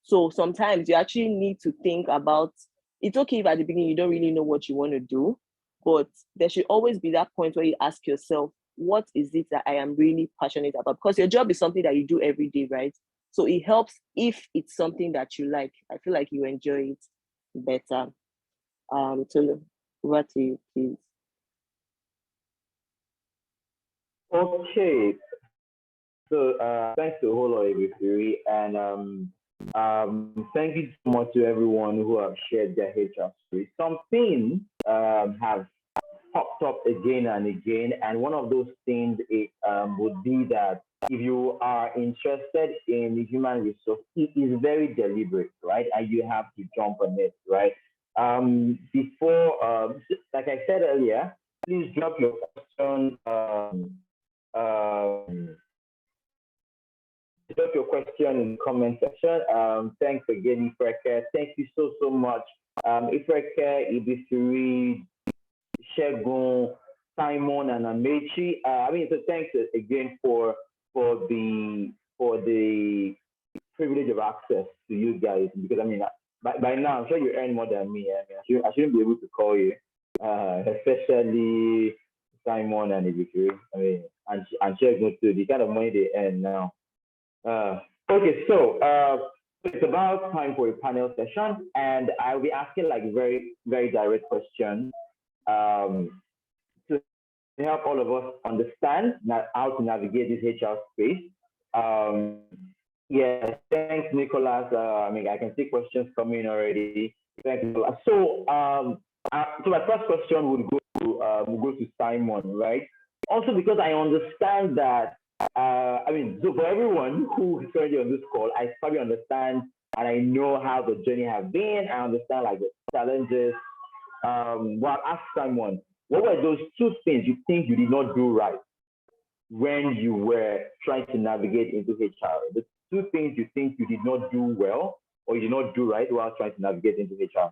A: So sometimes you actually need to think about, it's okay if at the beginning you don't really know what you want to do, but there should always be that point where you ask yourself, what is it that I am really passionate about? Because your job is something that you do every day, right? So it helps if it's something that you like. I feel like you enjoy it better. So over to you, please.
D: Okay. So thanks to Holo Ebifiri, and thank you so much to everyone who have shared their HR stories. Some things have popped up again and again, and one of those things would be that if you are interested in the human resource, it is very deliberate, right? And you have to jump on it, right? Before, like I said earlier, please drop your question. Drop your question in the comment section. Thanks again, Ifreke. Thank you so much. Ifreke, Ebifiri, Shegun, Simon, and Amechi. So thanks again for the privilege of access to you guys, because by now I'm sure you earn more than me. I shouldn't be able to call you, especially Simon and Ibikiri. And Shegun too. The kind of money they earn now. Okay, so it's about time for a panel session, and I'll be asking like very, very direct questions to help all of us understand how to navigate this HR space. Yeah, thanks, Nicholas. I can see questions coming already. Thanks, Nicholas. So my first question would go to Simon, right? Also, because I understand that, so for everyone who is currently on this call, I probably understand and I know how the journey has been. I understand like the challenges. I'll ask Simon, what were those two things you think you did not do right when you were trying to navigate into HR? The two things you think you did not do well or you did not do right while trying to navigate into HR?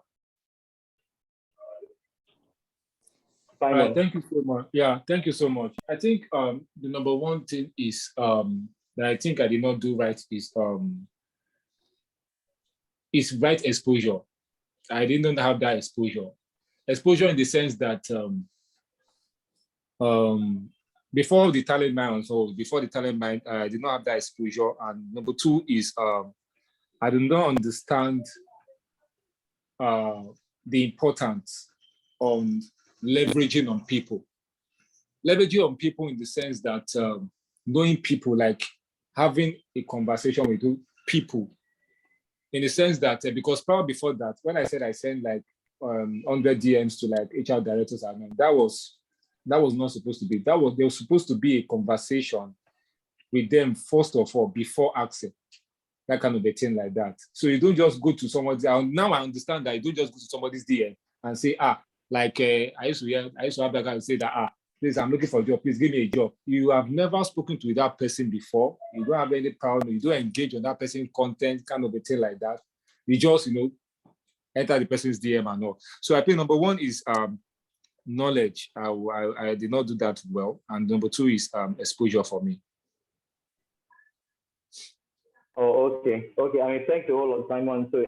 F: Simon. Thank you so much. Yeah, thank you so much. I think the number one thing is that I think I did not do right is right exposure. I didn't have that exposure. Exposure in the sense that before the talent mind, I did not have that exposure. And number two is I do not understand the importance on leveraging on people. Leveraging on people in the sense that knowing people, like having a conversation with people, in the sense that, because probably before that, when I said I sent like 100 DMs to like HR directors, that was not supposed to be. There was supposed to be a conversation with them first of all before asking, that kind of a thing like that. So you don't just go to somebody. Now I understand that you don't just go to somebody's DM and say, like I used to have that guy say that, please, I'm looking for a job. Please give me a job. You have never spoken to that person before. You don't have any problem. You don't engage on that person's content, kind of a thing like that. You just, enter the person's DM and all. So I think number one is knowledge. I did not do that well. And number two is exposure for me.
D: Oh, okay. Thanks to all of Simon. So,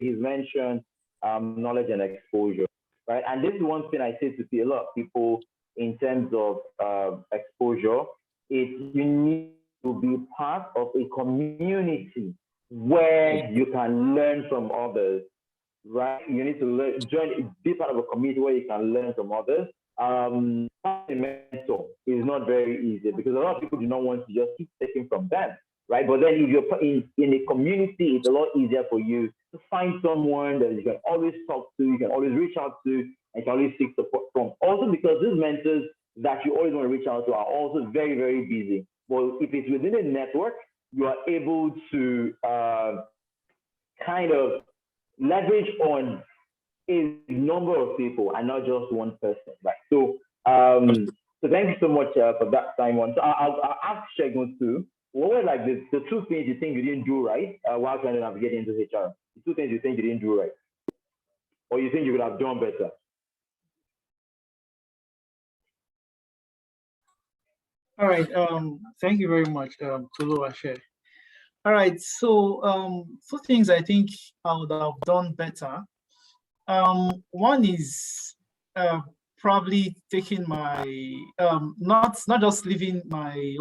D: he's mentioned knowledge and exposure, right? And this is one thing I say to a lot of people in terms of exposure. Is you need to be part of a community where you can learn from others, right? You need to be part of a community where you can learn from others. A mentor is not very easy because a lot of people do not want to just keep taking from them, right? But then if you're in a community, it's a lot easier for you to find someone that you can always talk to, you can always reach out to, and can always seek support from. Also because these mentors that you always want to reach out to are also very, very busy. Well, if it's within a network, you are able to kind of leverage on a number of people and not just one person, right? So, so thank you so much for that, Simon. So I'll ask Shegun too. What were like the two things you think you didn't do right while trying to navigate into HR? The two things you think you didn't do right, or you think you could have done better?
B: All right. Thank you very much, Tolu Ashe. All right. So, two things I think I would have done better. One is probably taking my not just leaving my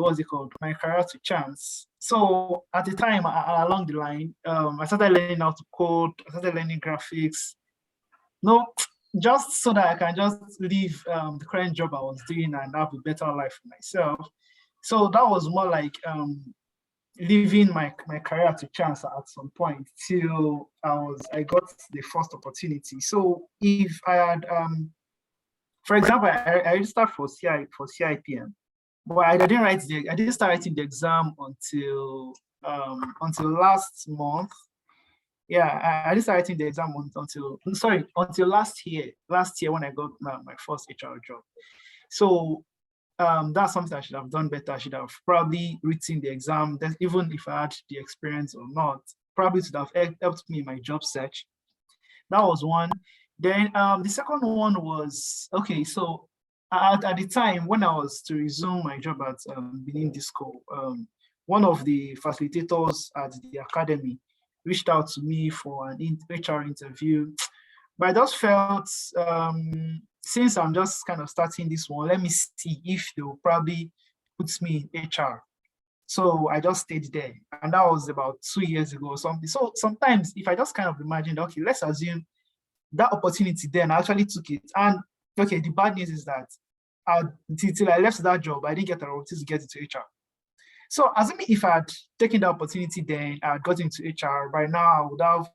B: my career to chance. So at the time along the line, I started learning how to code. I started learning graphics. Just so that I can just leave the current job I was doing and have a better life for myself. So that was more like leaving my career to chance at some point till I got the first opportunity. So if I had, for example, I registered for CIPM, but I didn't start writing the exam until last month. Yeah, I started writing the exam until last year when I got my first HR job. So that's something I should have done better. I should have probably written the exam, then even if I had the experience or not, probably should have helped me in my job search. That was one. Then the second one was, okay, so at the time when I was to resume my job at Benin Disco, one of the facilitators at the academy reached out to me for an HR interview. But I just felt, since I'm just kind of starting this one, let me see if they'll probably put me in HR. So I just stayed there. And that was about 2 years ago or something. So sometimes if I just kind of imagine, okay, let's assume that opportunity then I actually took it. And okay, the bad news is that till I left that job, I didn't get an opportunity to get into HR. So assuming if I had taken the opportunity then, I had got into HR, by now I would have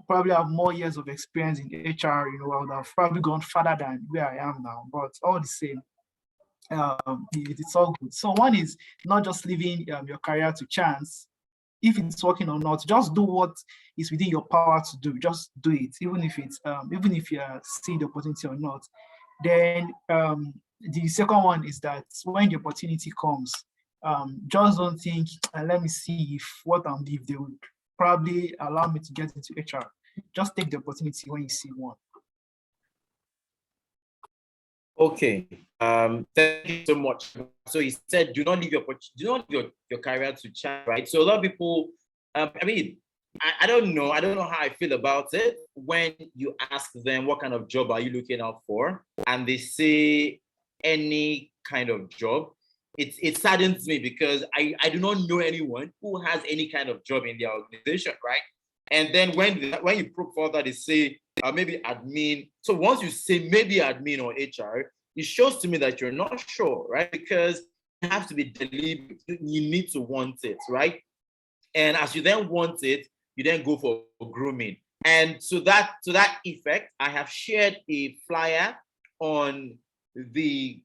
B: probably have more years of experience in HR, you know, I would have probably gone further than where I am now. But all the same, it's all good. So one is not just leaving your career to chance. If it's working or not, just do what is within your power to do. Just do it, even if it's even if you're seeing the opportunity or not. Then the second one is that when the opportunity comes, just don't think, let me see if they would probably allow me to get into HR. Just take the opportunity when you see one.
G: Okay. Thank you so much. So you said do not leave your career to chance, right? So a lot of people, I mean, I don't know how I feel about it when you ask them what kind of job are you looking out for, and they say any kind of job. It saddens me because I do not know anyone who has any kind of job in their organization, right? And then when you probe further, they say maybe admin. So once you say maybe admin or HR, it shows to me that you're not sure, right? Because you have to be deliberate. You need to want it, right? And as you then want it, you then go for grooming. And to that effect, I have shared a flyer on in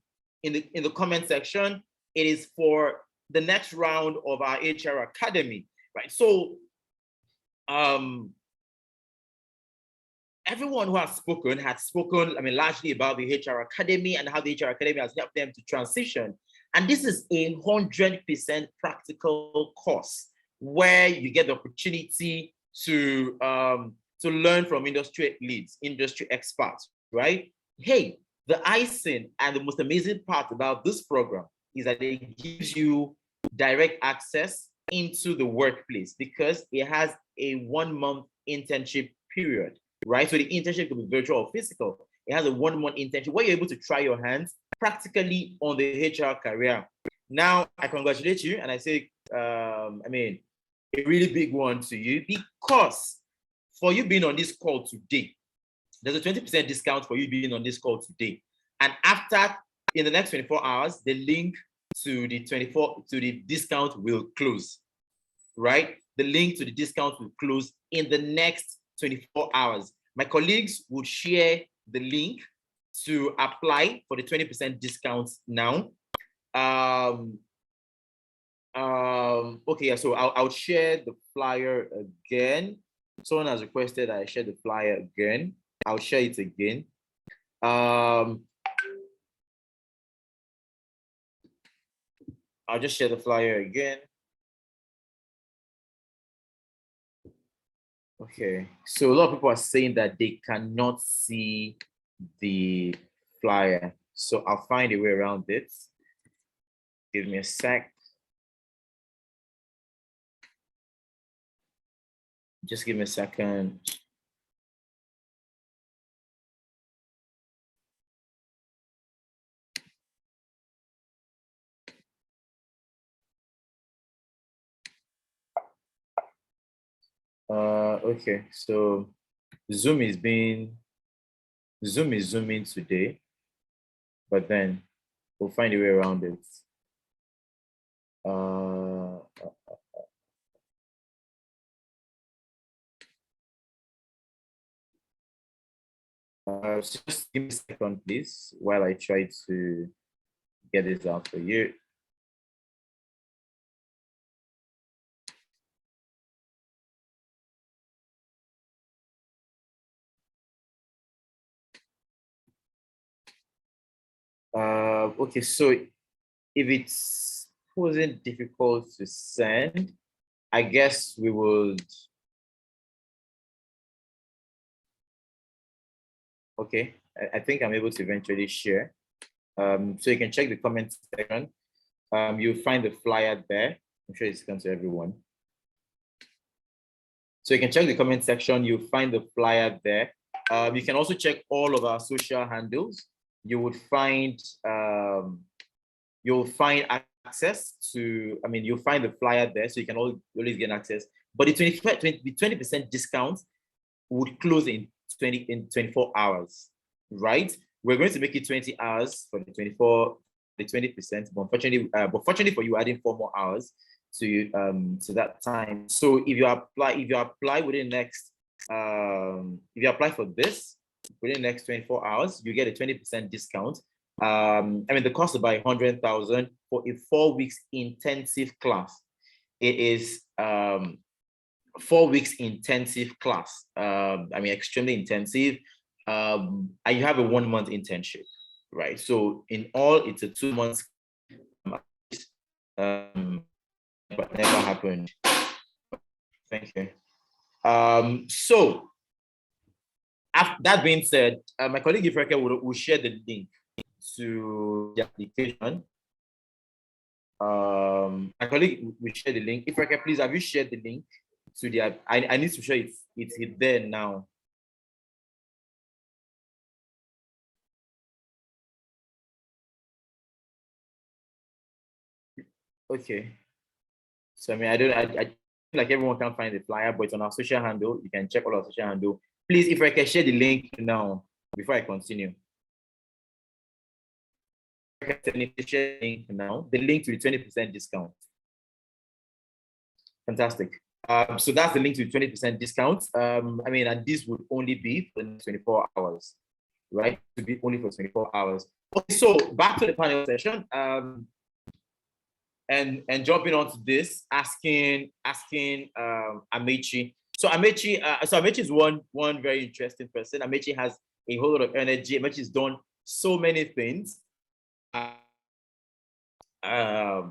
G: the comment section. It is for the next round of our HR Academy, right? So everyone who has spoken, I mean, largely about the HR Academy and how the HR Academy has helped them to transition. And this is 100% practical course where you get the opportunity to learn from industry leads, industry experts, right? Hey, the icing and the most amazing part about this program is that it gives you direct access into the workplace because it has a 1-month internship period, right? So the internship could be virtual or physical. It has a 1-month internship where you're able to try your hands practically on the HR career. Now, I congratulate you and I say, I mean, a really big one to you because for you being on this call today, there's a 20% discount for you being on this call today. And after, in the next 24 hours, the link to the discount will close, right? The link to the discount will close in the next 24 hours. My colleagues would share the link to apply for the 20% discount now. Okay, so I'll share the flyer again. Someone has requested I share the flyer again. I'll share it again. I'll just share the flyer again. Okay, so a lot of people are saying that they cannot see the flyer. So I'll find a way around it. Give me a sec. Just give me a second. Okay, so Zoom is zooming today, but then we'll find a way around it. So just give me a second, please, while I try to get this out for you. Okay, so if it's wasn't difficult to send, I guess we would Okay, I think I'm able to eventually share. So you can check the comment section. You'll find the flyer there. I'm sure it's come to everyone. So you can check the comment section. You'll find the flyer there. You can also check all of our social handles. You would find you'll find access to. I mean, you'll find the flyer there, so you can always get access. But the 20% discount would close in 24 hours, right? We're going to make it 20 hours for the 20%, but fortunately for you, adding 4 more hours to that time. So if you apply within the next if you apply for this within the next 24 hours, you get a 20% discount. I mean, the cost is about 100,000 for a 4 weeks intensive class. It is 4 weeks intensive class. I mean, extremely intensive. And you have a 1 month internship, right? So in all, it's a 2 months. But never happened. Thank you. So after that being said, my colleague Ifreke will share the link to the application. My colleague will share the link. Ifreke, please, have you shared the link to the app? I need to show it's there now. Okay. So I mean, I feel like everyone can find the flyer, but it's on our social handle. You can check all our social handle. Please, if I can share the link now before I continue. Share link now. The link to the 20% discount. Fantastic. So that's the link to the 20% discount. I mean, and this would only be for 24 hours, right? To be only for 24 hours. Okay, so back to the panel session. And jumping onto this, asking Amechi. So Amechi is one very interesting person. Amechi has a whole lot of energy. Amechi's done so many things. I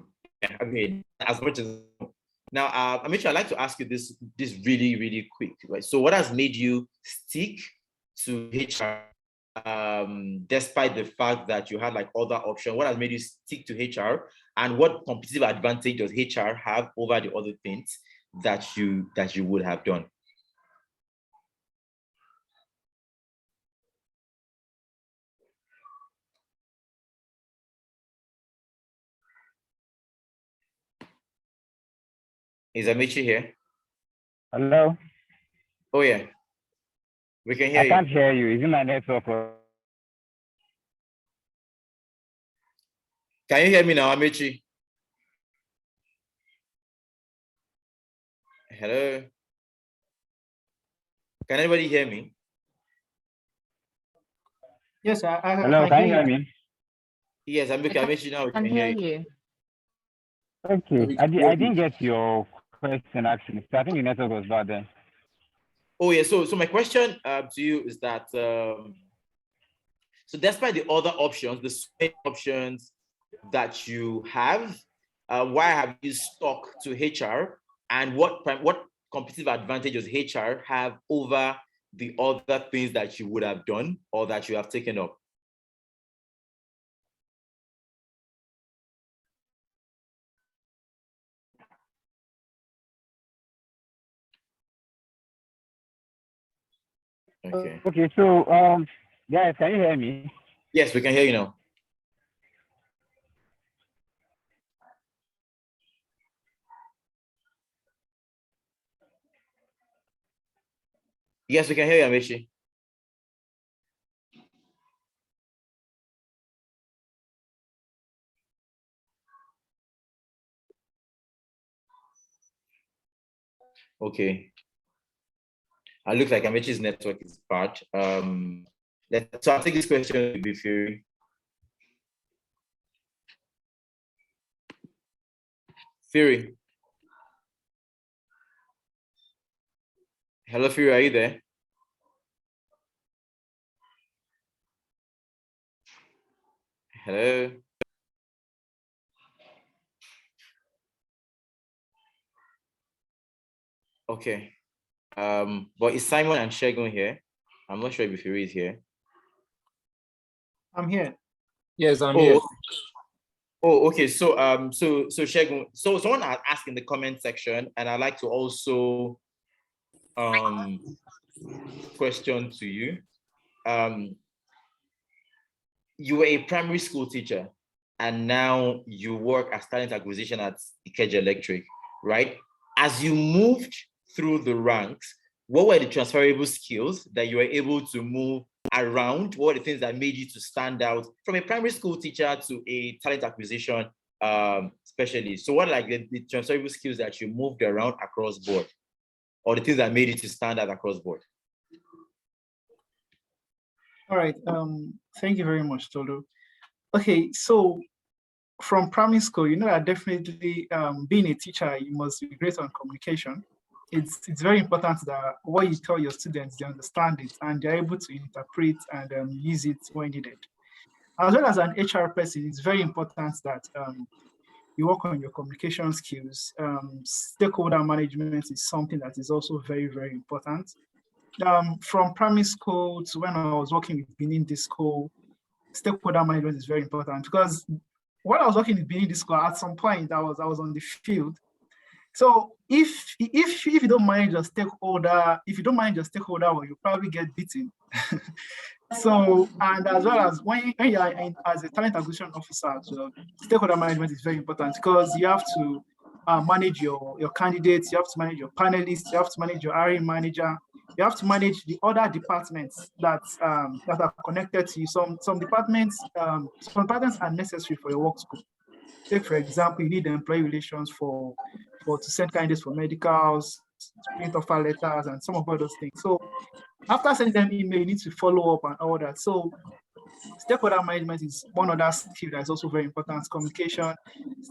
G: mean, as much as now, Amechi, I'd like to ask you this really, really quick, right? So what has made you stick to HR despite the fact that you had like other options? What has made you stick to HR, and what competitive advantage does HR have over the other things that you would have done? Is Amechi here?
H: Hello?
G: Oh yeah, we can hear you.
H: I can't hear you. Is it my network?
G: Can you hear me now, Amechi? Hello? Can anybody hear me?
B: Yes,
H: Hello, can you hear me?
G: Yes, Amechi now. We can hear you.
H: Okay, I didn't get your question actually. So I think the network was bad then.
G: Oh yeah, so my question to you is that so despite the other options, the same options that you have, why have you stuck to HR, and what competitive advantage does HR have over the other things that you would have done or that you have taken up? Okay.
H: Okay, so guys, can you hear me?
G: Yes, we can hear you now. Yes, we can hear you, Amechi. Okay. It looks like Amechi's network is bad. So I'll take this question with Fury. Fury. Hello, Fury, are you there? Hello. Okay. But is Simon and Shegun here? I'm not sure if Fury is here.
B: I'm here.
F: Yes, I'm
G: Oh,
F: here.
G: oh, okay. So Shegun, so someone asked in the comment section, and I'd like to also question to you. You were a primary school teacher, and now you work as talent acquisition at Ikeja Electric, right? As you moved through the ranks, what were the transferable skills that you were able to move around? What were the things that made you to stand out from a primary school teacher to a talent acquisition specialist? So what are like the transferable skills that you moved around across board, or the things that made you to stand out across board?
B: All right. Thank you very much, Tolu. Okay, so from primary school, you know that definitely being a teacher, you must be great on communication. It's very important that what you tell your students, they understand it and they're able to interpret and use it when needed. As well as an HR person, it's very important that you work on your communication skills. Stakeholder management is something that is also very, very important. From primary school to when I was working with Benin Disco, stakeholder management is very important because when I was working with Benin Disco, at some point I was on the field. So if you don't manage your stakeholder, well, you probably get beaten. So, and as well as when you are as a talent acquisition officer as well, stakeholder management is very important because you have to manage your candidates, you have to manage your panelists, you have to manage your hiring manager, you have to manage the other departments that are connected to you. Some departments are necessary for your work scope. Take for example, you need employee relations to send candidates for medicals, to print offer letters, and some of all those things. So after sending them email, you need to follow up and all that. So stakeholder management is one other skill that is also very important. Communication,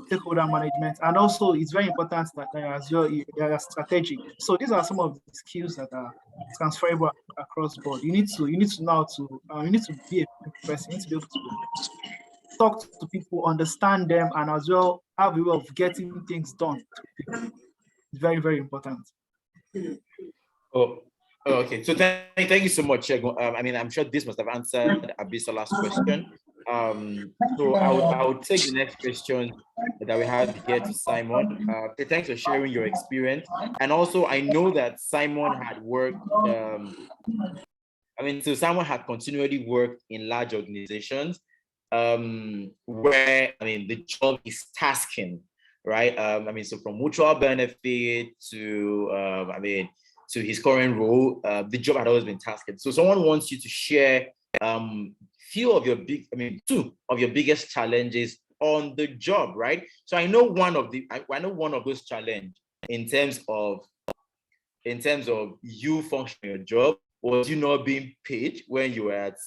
B: stakeholder management, and also it's very important that as well you are strategic. So these are some of the skills that are transferable across board. You need to know how to you need to be a person. You need to be able to talk to people, understand them, and as well have a way of getting things done. It's very, very important.
G: Oh, okay. So thank you so much, Shegun. I mean, I'm sure this must have answered Abisala's question. So I would take the next question that we have here to Simon. Thanks for sharing your experience. And also, I know that Simon had worked, so Simon had continually worked in large organizations where, the job is tasking, right? So from mutual benefit to, to his current role, the job had always been tasked. So someone wants you to share two of your biggest challenges on the job, right? So I know one of those challenges in terms of you functioning your job was you not being paid when you were at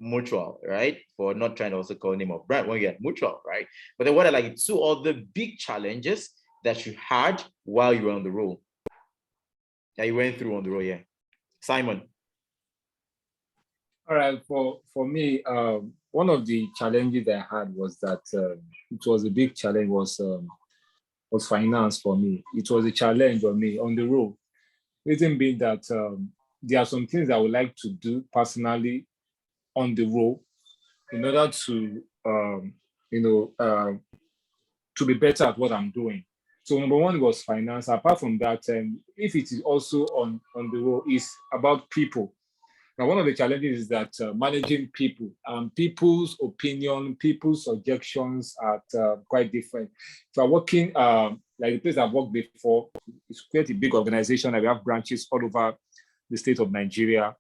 G: Mutual, right? For not trying to also call name of brand when you're at Mutual, right? But then what are like two other big challenges that you had while you were on the roll? That you went through on the road, yeah. Simon.
F: All right, for me, one of the challenges that I had was that it was a big challenge was finance for me. It was a challenge on me on the road. Reason being that there are some things I would like to do personally on the road in order to to be better at what I'm doing. So number one was finance. Apart from that, if it is also on the road, is about people. Now, one of the challenges is that managing people, people's opinion, people's suggestions are quite different. So I'm working, like the place I've worked before, it's quite a big organization. We have branches all over the state of Nigeria.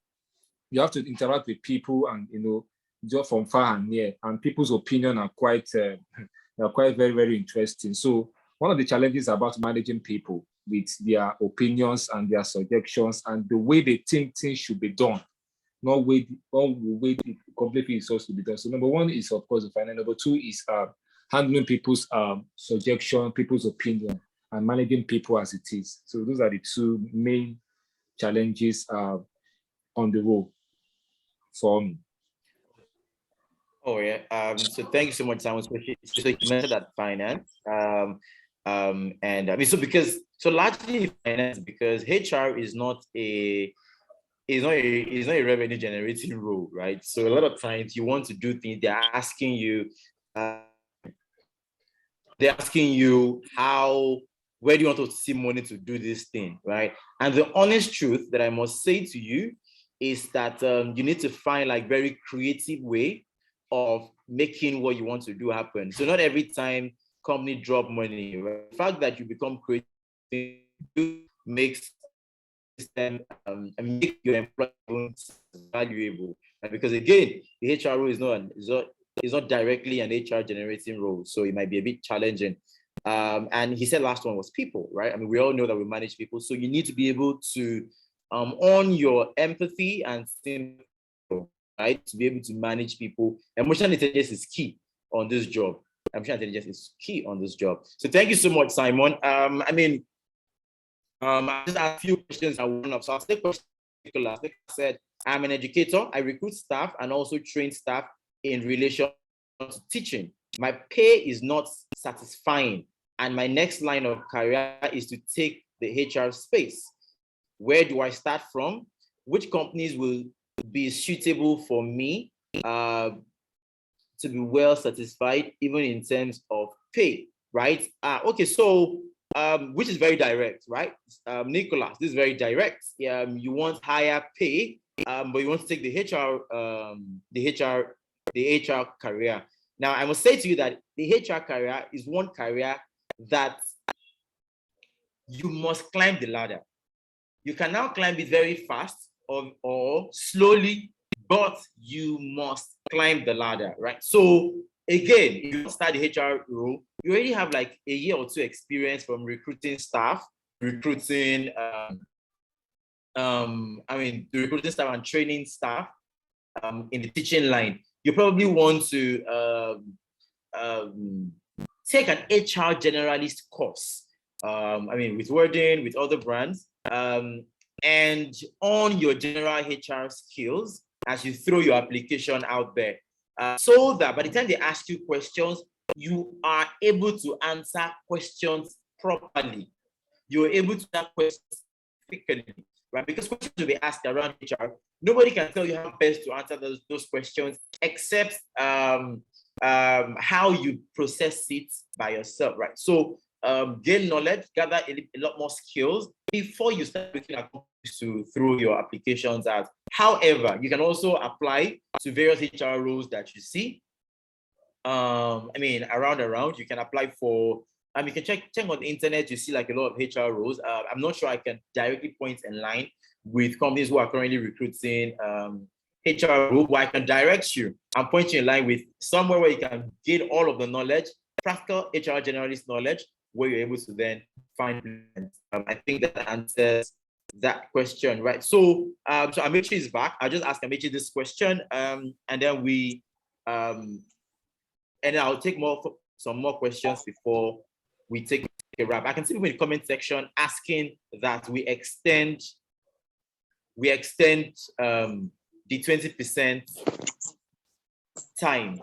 F: You have to interact with people and, just from far and near, and people's opinion are quite very, very interesting. So one of the challenges about managing people with their opinions and their suggestions and the way they think things should be done, not the way the completely is supposed to be done. So number one is, of course, the finance. Number two is handling people's suggestion, people's opinion, and managing people as it is. So those are the two main challenges on the road for me.
G: Oh yeah. So thank you so much, Simon. So you mentioned that finance. So largely finance, because HR is not a it's not a revenue generating role, right? So a lot of times you want to do things, they're asking you how, where do you want to see money to do this thing, right? And the honest truth that I must say to you is that you need to find like very creative way of making what you want to do happen. So not every time company drop money, right? The fact that you become creative makes them and make your employees valuable. Right? Because again, the HR role is not directly an HR generating role, so it might be a bit challenging. And he said last one was people, right? I mean, we all know that we manage people, so you need to be able to on your empathy and sympathy, right, to be able to manage people. Emotional intelligence is key on this job. Emotional intelligence is key on this job. So thank you so much, Simon. I just have a few questions I want to. So I'll take questions. Nicholas said, I'm an educator. I recruit staff and also train staff in relation to teaching. My pay is not satisfying, and my next line of career is to take the HR space. Where do I start from? Which companies will be suitable for me to be well satisfied, even in terms of pay, right? Okay, so which is very direct, right? Nicholas, this is very direct. You want higher pay, but you want to take the HR career. Now, I must say to you that the HR career is one career that you must climb the ladder. You can now climb it very fast or slowly, but you must climb the ladder, right? So again, if you start the HR role, you already have like a year or two experience from recruiting staff, recruiting staff and training staff in the teaching line. You probably want to take an HR generalist course. With Worden, with other brands, and on your general HR skills as you throw your application out there, so that by the time they ask you questions, you are able to answer questions properly. You're able to answer questions quickly, right? Because questions will be asked around HR. Nobody can tell you how best to answer those questions except how you process it by yourself, right? So gain knowledge, gather a lot more skills before you start looking at companies to throw your applications out. However, you can also apply to various HR roles that you see. Around, you can apply for, you can check on the internet, you see like a lot of HR roles. I'm not sure I can directly point in line with companies who are currently recruiting HR role, but I can direct you and point you in line with somewhere where you can gain all of the knowledge, practical HR generalist knowledge, where you're able to then find. I think that answers that question, right? So Amechi is back. I'll just ask Amechi this question, and then and I'll take some more questions before we take a wrap. I can see people in the comment section asking that we extend the 20% time,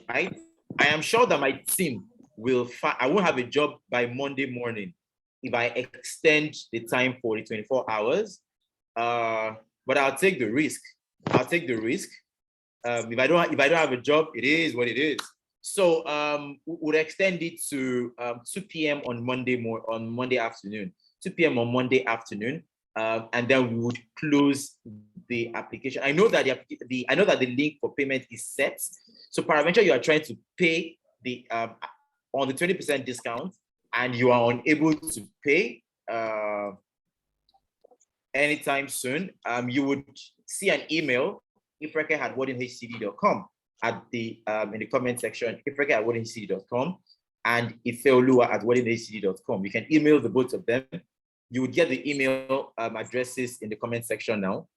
G: right? I am sure that my team I won't have a job by Monday morning if I extend the time for the 24 hours. But I'll take the risk. If I don't have a job, it is what it is. So we'll extend it to 2 p.m. on Monday afternoon. 2 p.m. on Monday afternoon. And then we would close the application. I know that the link for payment is set. So peradventure you are trying to pay the on the 20% discount and you are unable to pay anytime soon, you would see an email, ifreke@wordinhcd.com at the in the comment section, ifreke@wordinhcd.com and ifeoluwa@wordinhcd.com. You can email the both of them. You would get the email addresses in the comment section now.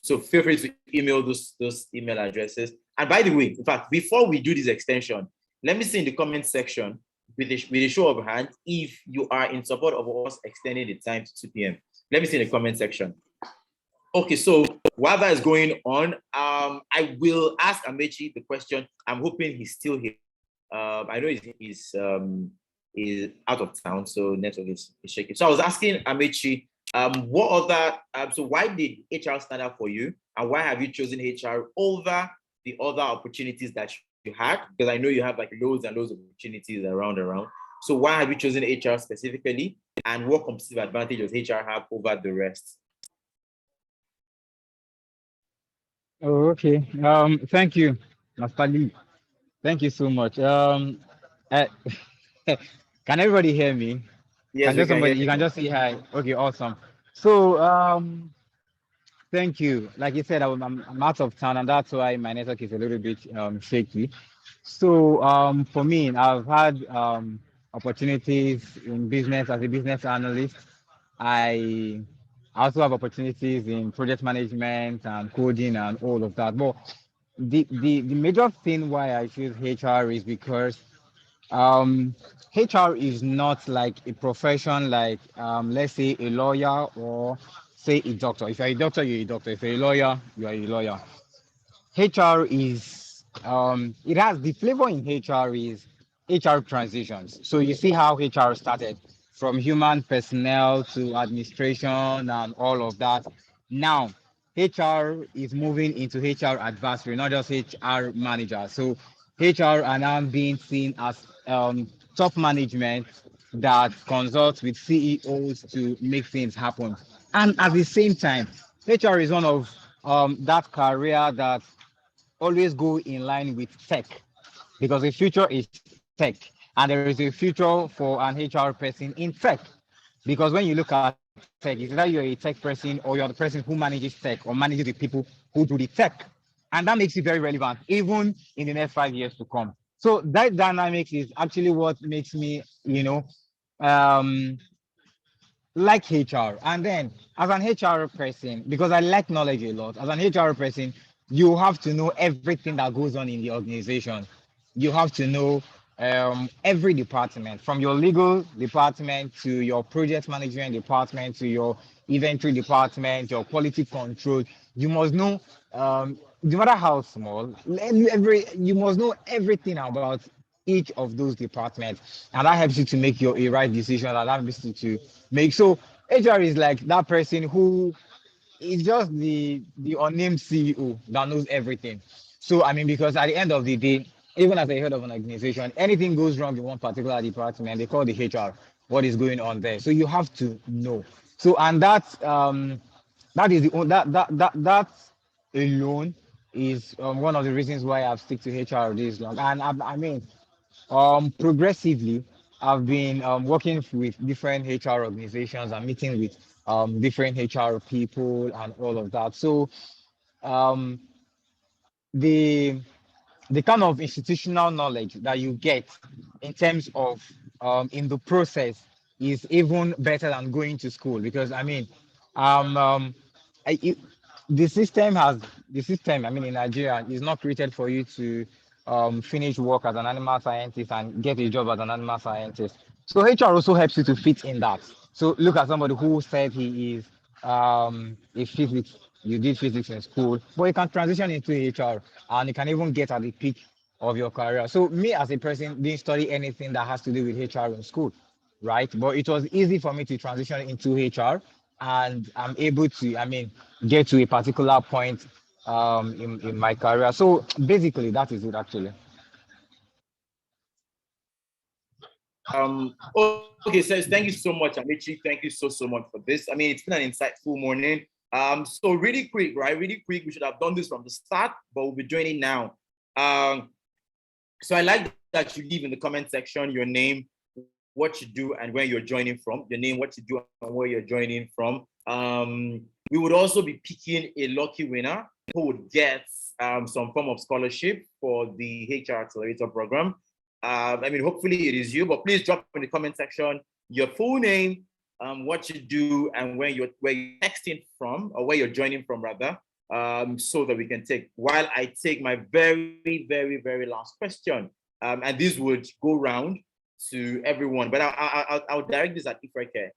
G: So feel free to email those email addresses. And by the way, in fact, before we do this extension, let me see in the comment section with a show of hands if you are in support of us extending the time to 2 p.m. Let me see in the comment section. Okay, so while that is going on, I will ask Amechi the question. I'm hoping he's still here. I know he's out of town, so network is shaking. So I was asking Amechi, What other, so why did HR stand out for you? And why have you chosen HR over the other opportunities that you had? Because I know you have like loads and loads of opportunities around. So why have you chosen HR specifically? And what competitive advantage does HR have over the rest?
H: Oh, okay. Thank you, Master Lee. Thank you so much. Uh, can everybody hear me?
G: Yes,
H: Can
G: we
H: just
G: can hear
H: somebody, you can
G: you.
H: just say hi. Okay, awesome. So, thank you. Like you said, I'm out of town, and that's why my network is a little bit shaky. So, for me, I've had opportunities in business as a business analyst. I also have opportunities in project management and coding and all of that. But the major thing why I choose HR is because HR is not like a profession like let's say a lawyer or say a doctor. If you're a doctor, you're a doctor. If you're a lawyer, you are a lawyer. HR is it has the flavor in HR is HR transitions. So you see how HR started from human personnel to administration and all of that. Now HR is moving into HR advisory, not just HR manager. So HR are now being seen as top management that consults with CEOs to make things happen. And at the same time, HR is one of that career that always go in line with tech because the future is tech and there is a future for an HR person in tech because when you look at tech, it's either you're a tech person or you're the person who manages tech or manages the people who do the tech. And that makes it very relevant even in the next 5 years to come. So that dynamics is actually what makes me, um, like HR. And then as an HR person, because I like knowledge a lot, as an HR person, you have to know everything that goes on in the organization. You have to know every department, from your legal department to your project management department to your inventory department, your quality control. You must know, no matter how small, you must know everything about each of those departments, and that helps you to make your a right decision, and that helps you to make. So HR is like that person who is just the unnamed CEO that knows everything. So I mean, because at the end of the day, even as a head of an organization, anything goes wrong in one particular department, they call the HR. What is going on there? So you have to know. So and that is that alone is one of the reasons why I've stick to HR this long. And I mean, progressively, I've been working with different HR organizations and meeting with different HR people and all of that. So um, the the kind of institutional knowledge that you get in terms of in the process is even better than going to school because I mean um, um I, it, the system I mean in Nigeria is not created for you to finish work as an animal scientist and get a job as an animal scientist. So HR also helps you to fit in that. So look at somebody who said he is a physics, you did physics in school, but you can transition into HR and you can even get at the peak of your career. So me as a person didn't study anything that has to do with HR in school, right? But it was easy for me to transition into HR and I'm able to, I mean, get to a particular point in my career. So basically that is it actually.
G: Okay, so thank you so much, Amici. Thank you so much for this. I mean, it's been an insightful morning. So really quick, right? Really quick. We should have done this from the start, but we'll be doing it now. So I like that you leave in the comment section your name, what you do, and where you're joining from. Your name, what you do, and where you're joining from. We would also be picking a lucky winner who would get some form of scholarship for the HR Accelerator program. I mean, hopefully it is you, but please drop in the comment section your full name, what you do, and where you're texting from, or where you're joining from rather, so that we can take, while I take my very last question, and this would go round to everyone, but I'll direct this at Ifreke.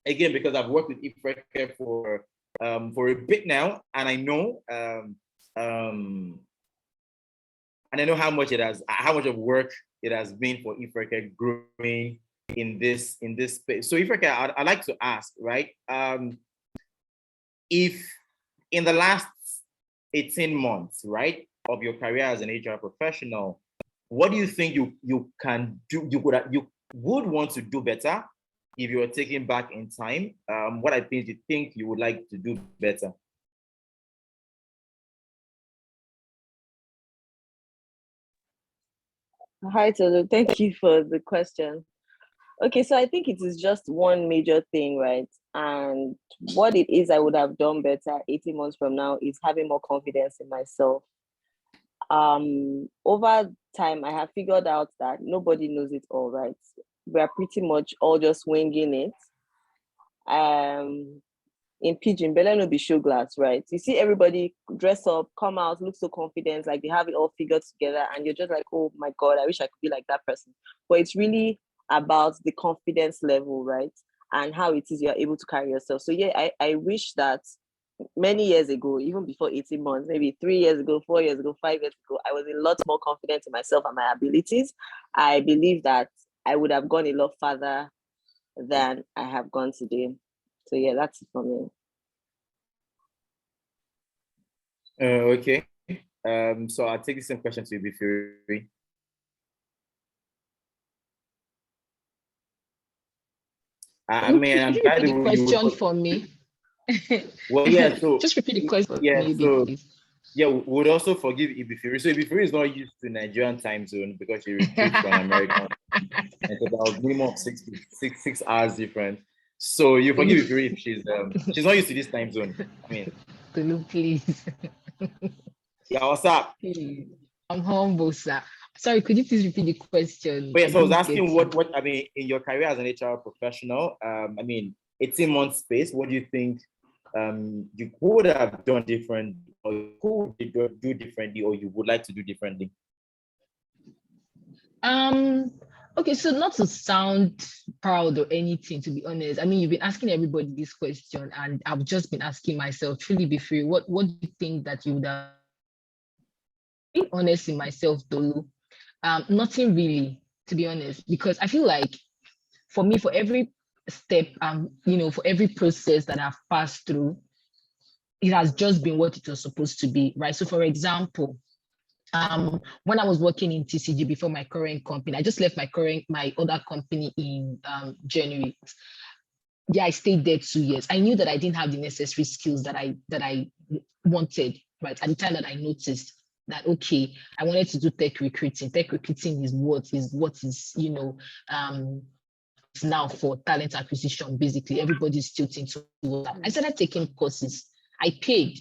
G: Again, because I've worked with Ifreke for a bit now, and I know how much of work it has been for Ifreke growing in this space. So if I can, I'd like to ask, right? If in the last 18 months, right, of your career as an HR professional, what do you think you can do? You would want to do better if you were taken back in time. What I think you would like to do better?
A: Hi, Tolu. Thank you for the question. Okay, so I think it is just one major thing, right? And what it is I would have done better 18 months from now is having more confidence in myself. Over time, I have figured out that nobody knows it all, right? We are pretty much all just winging it. In Pidgin, Bella no be show glass, right? You see everybody dress up, come out, look so confident, like they have it all figured together, and you're just like, oh my God, I wish I could be like that person. But it's really about the confidence level, right? And how it is you're able to carry yourself. So yeah, I wish that many years ago, even before 18 months, maybe 3 years ago, 4 years ago, 5 years ago, I was a lot more confident in myself and my abilities. I believe that I would have gone a lot further than I have gone today. So yeah, that's it for me.
G: Okay. So I'll take the same question to you, Ibifiri. I mean, I'm glad
C: the question for me.
G: Well, yeah. So
C: just repeat the question.
G: Yeah.
C: Maybe,
G: so
C: please.
G: yeah, we would also forgive Ibifiri. So Ibifiri is not used to Nigerian time zone because she recruits from American. It's about minimum of 6 hours different. So you forgive Ibifiri if she's not used to this time zone. I mean,
C: Tolu, please.
G: Yeah, what's up?
C: Please. I'm humble, sir. Sorry, could you please repeat the question?
G: Wait, so I was asking what I mean in your career as an HR professional. I mean, 18 months space. What do you think you would have done different, or who did you do differently, or you would like to do differently?
C: Okay, so not to sound proud or anything, to be honest. I mean, you've been asking everybody this question, and I've just been asking myself, truly be free. What do you think that you would have? Being honest in myself, Tolu, nothing really, to be honest, because I feel like for me, for every step, for every process that I've passed through, it has just been what it was supposed to be, right? So, for example, when I was working in TCG before my current company, I just left my other company in January. Yeah, I stayed there 2 years. I knew that I didn't have the necessary skills that I wanted, right? At the time that I noticed that, okay, I wanted to do tech recruiting. Tech recruiting is what is now for talent acquisition. Basically, everybody's tilting to that. I started taking courses. I paid,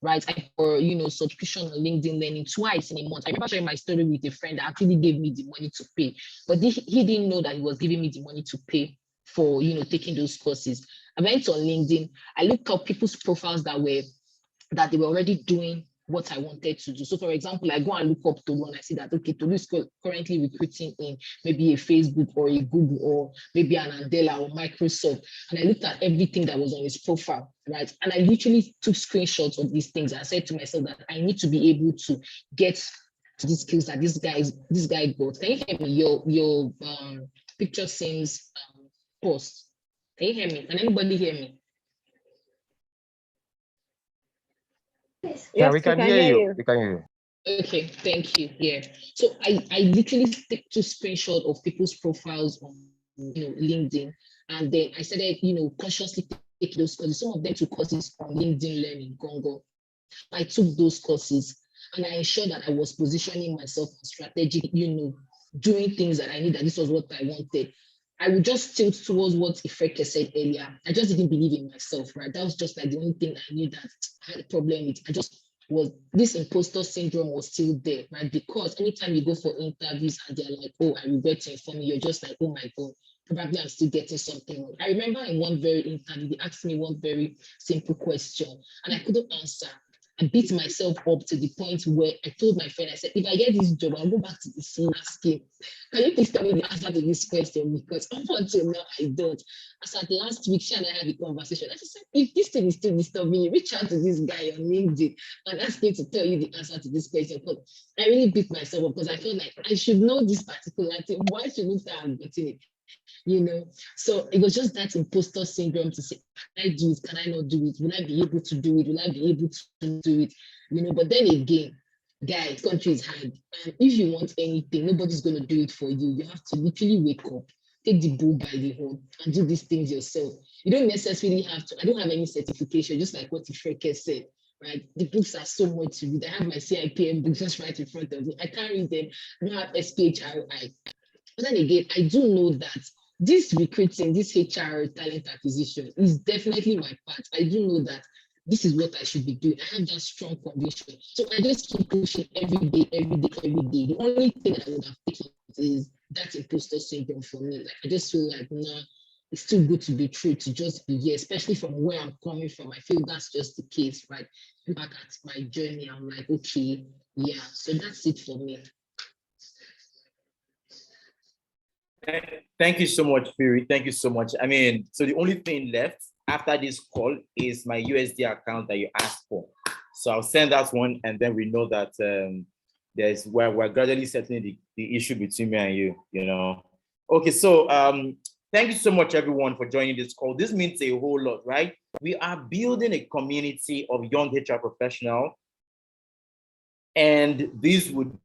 C: right? For subscription on LinkedIn Learning twice in a month. I remember sharing my story with a friend that actually gave me the money to pay, but he didn't know that he was giving me the money to pay for taking those courses. I went on LinkedIn. I looked up people's profiles that they were already doing what I wanted to do. So, for example, I go and look up Tolu and I see that, okay, Tolu is currently recruiting in maybe a Facebook or a Google or maybe an Andela or Microsoft. And I looked at everything that was on his profile, right? And I literally took screenshots of these things. I said to myself that I need to be able to get to these skills that this guy got. Can you hear me? Your picture seems paused. Can you hear me? Can anybody hear me?
H: Yeah, we can hear you. We can hear
C: you. Okay, thank you. Yeah. So I literally took two screenshots of people's profiles on LinkedIn, and then I started consciously taking those courses. Some of them took courses on LinkedIn Learning, Gongo. I took those courses and I ensured that I was positioning myself strategic, doing things that I knew that this was what I wanted. I would just tilt towards what Ifeke said earlier. I just didn't believe in myself, right? That was just like the only thing I knew that I had a problem with. This imposter syndrome was still there, right? Because anytime you go for interviews and they're like, oh, I regret to inform you, you're just like, oh my God, probably I'm still getting something wrong. I remember in one very interview, they asked me one very simple question and I couldn't answer. I beat myself up to the point where I told my friend, I said, if I get this job, I'll go back to the scene asking, can you please tell me the answer to this question? Because up until now, I don't. As at last week, she and I had a conversation. I said, if this thing is still disturbing you, reach out to this guy on LinkedIn and ask him to tell you the answer to this question. But I really beat myself up because I felt like I should know this particular thing. Why shouldn't I have gotten it? you know. So it was just that imposter syndrome to say, can I do it? Can I not do it? Will I be able to do it? Will I be able to do it? You know, but then again, guys, country is hard. And if you want anything, nobody's going to do it for you. You have to literally wake up, take the bull by the horn, and do these things yourself. You don't necessarily have to. I don't have any certification, just like what Ifreke said, right? The books are so much to read. I have my CIPM books just right in front of me. I can't read them. I don't have SPHRI. But then again, I do know that this recruiting, this HR talent acquisition is definitely my part. I do know that this is what I should be doing. I have that strong conviction. So I just keep pushing every day, every day, every day. The only thing I would have taken is that imposter syndrome for me. Like I just feel like, nah, it's too good to be true to just be here, especially from where I'm coming from. I feel that's just the case, right? Back at my journey, I'm like, okay, yeah. So that's it for me.
G: Thank you so much, Fury. Thank you so much. I mean, so the only thing left after this call is my USD account that you asked for. So I'll send that one, and then we know that we're gradually settling the issue between me and you, you know. Okay, so thank you so much, everyone, for joining this call. This means a whole lot, right? We are building a community of young HR professionals, and this would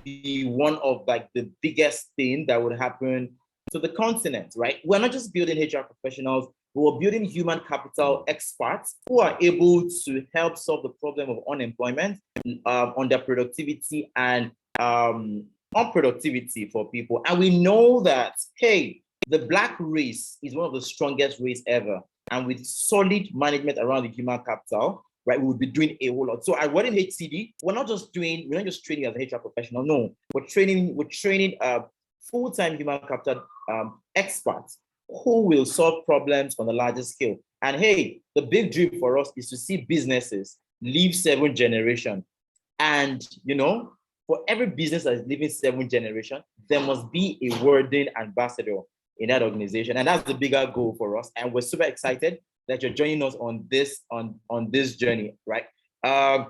G: be one of like the biggest thing that would happen to the continent, right? We're not just building HR professionals, we're building human capital experts who are able to help solve the problem of unemployment, under productivity and unproductivity for people. And we know that, hey, the Black race is one of the strongest race ever. And with solid management around the human capital, right, we would be doing a whole lot. So at Wording HCD, we're not just training as a HR professional. No, we're training full-time human capital experts who will solve problems on a larger scale. And hey, the big dream for us is to see businesses live 7th generation. And you know, for every business that is living 7th generation, there must be a Wording ambassador in that organization. And that's the bigger goal for us. And we're super excited that you're joining us on this journey, right? I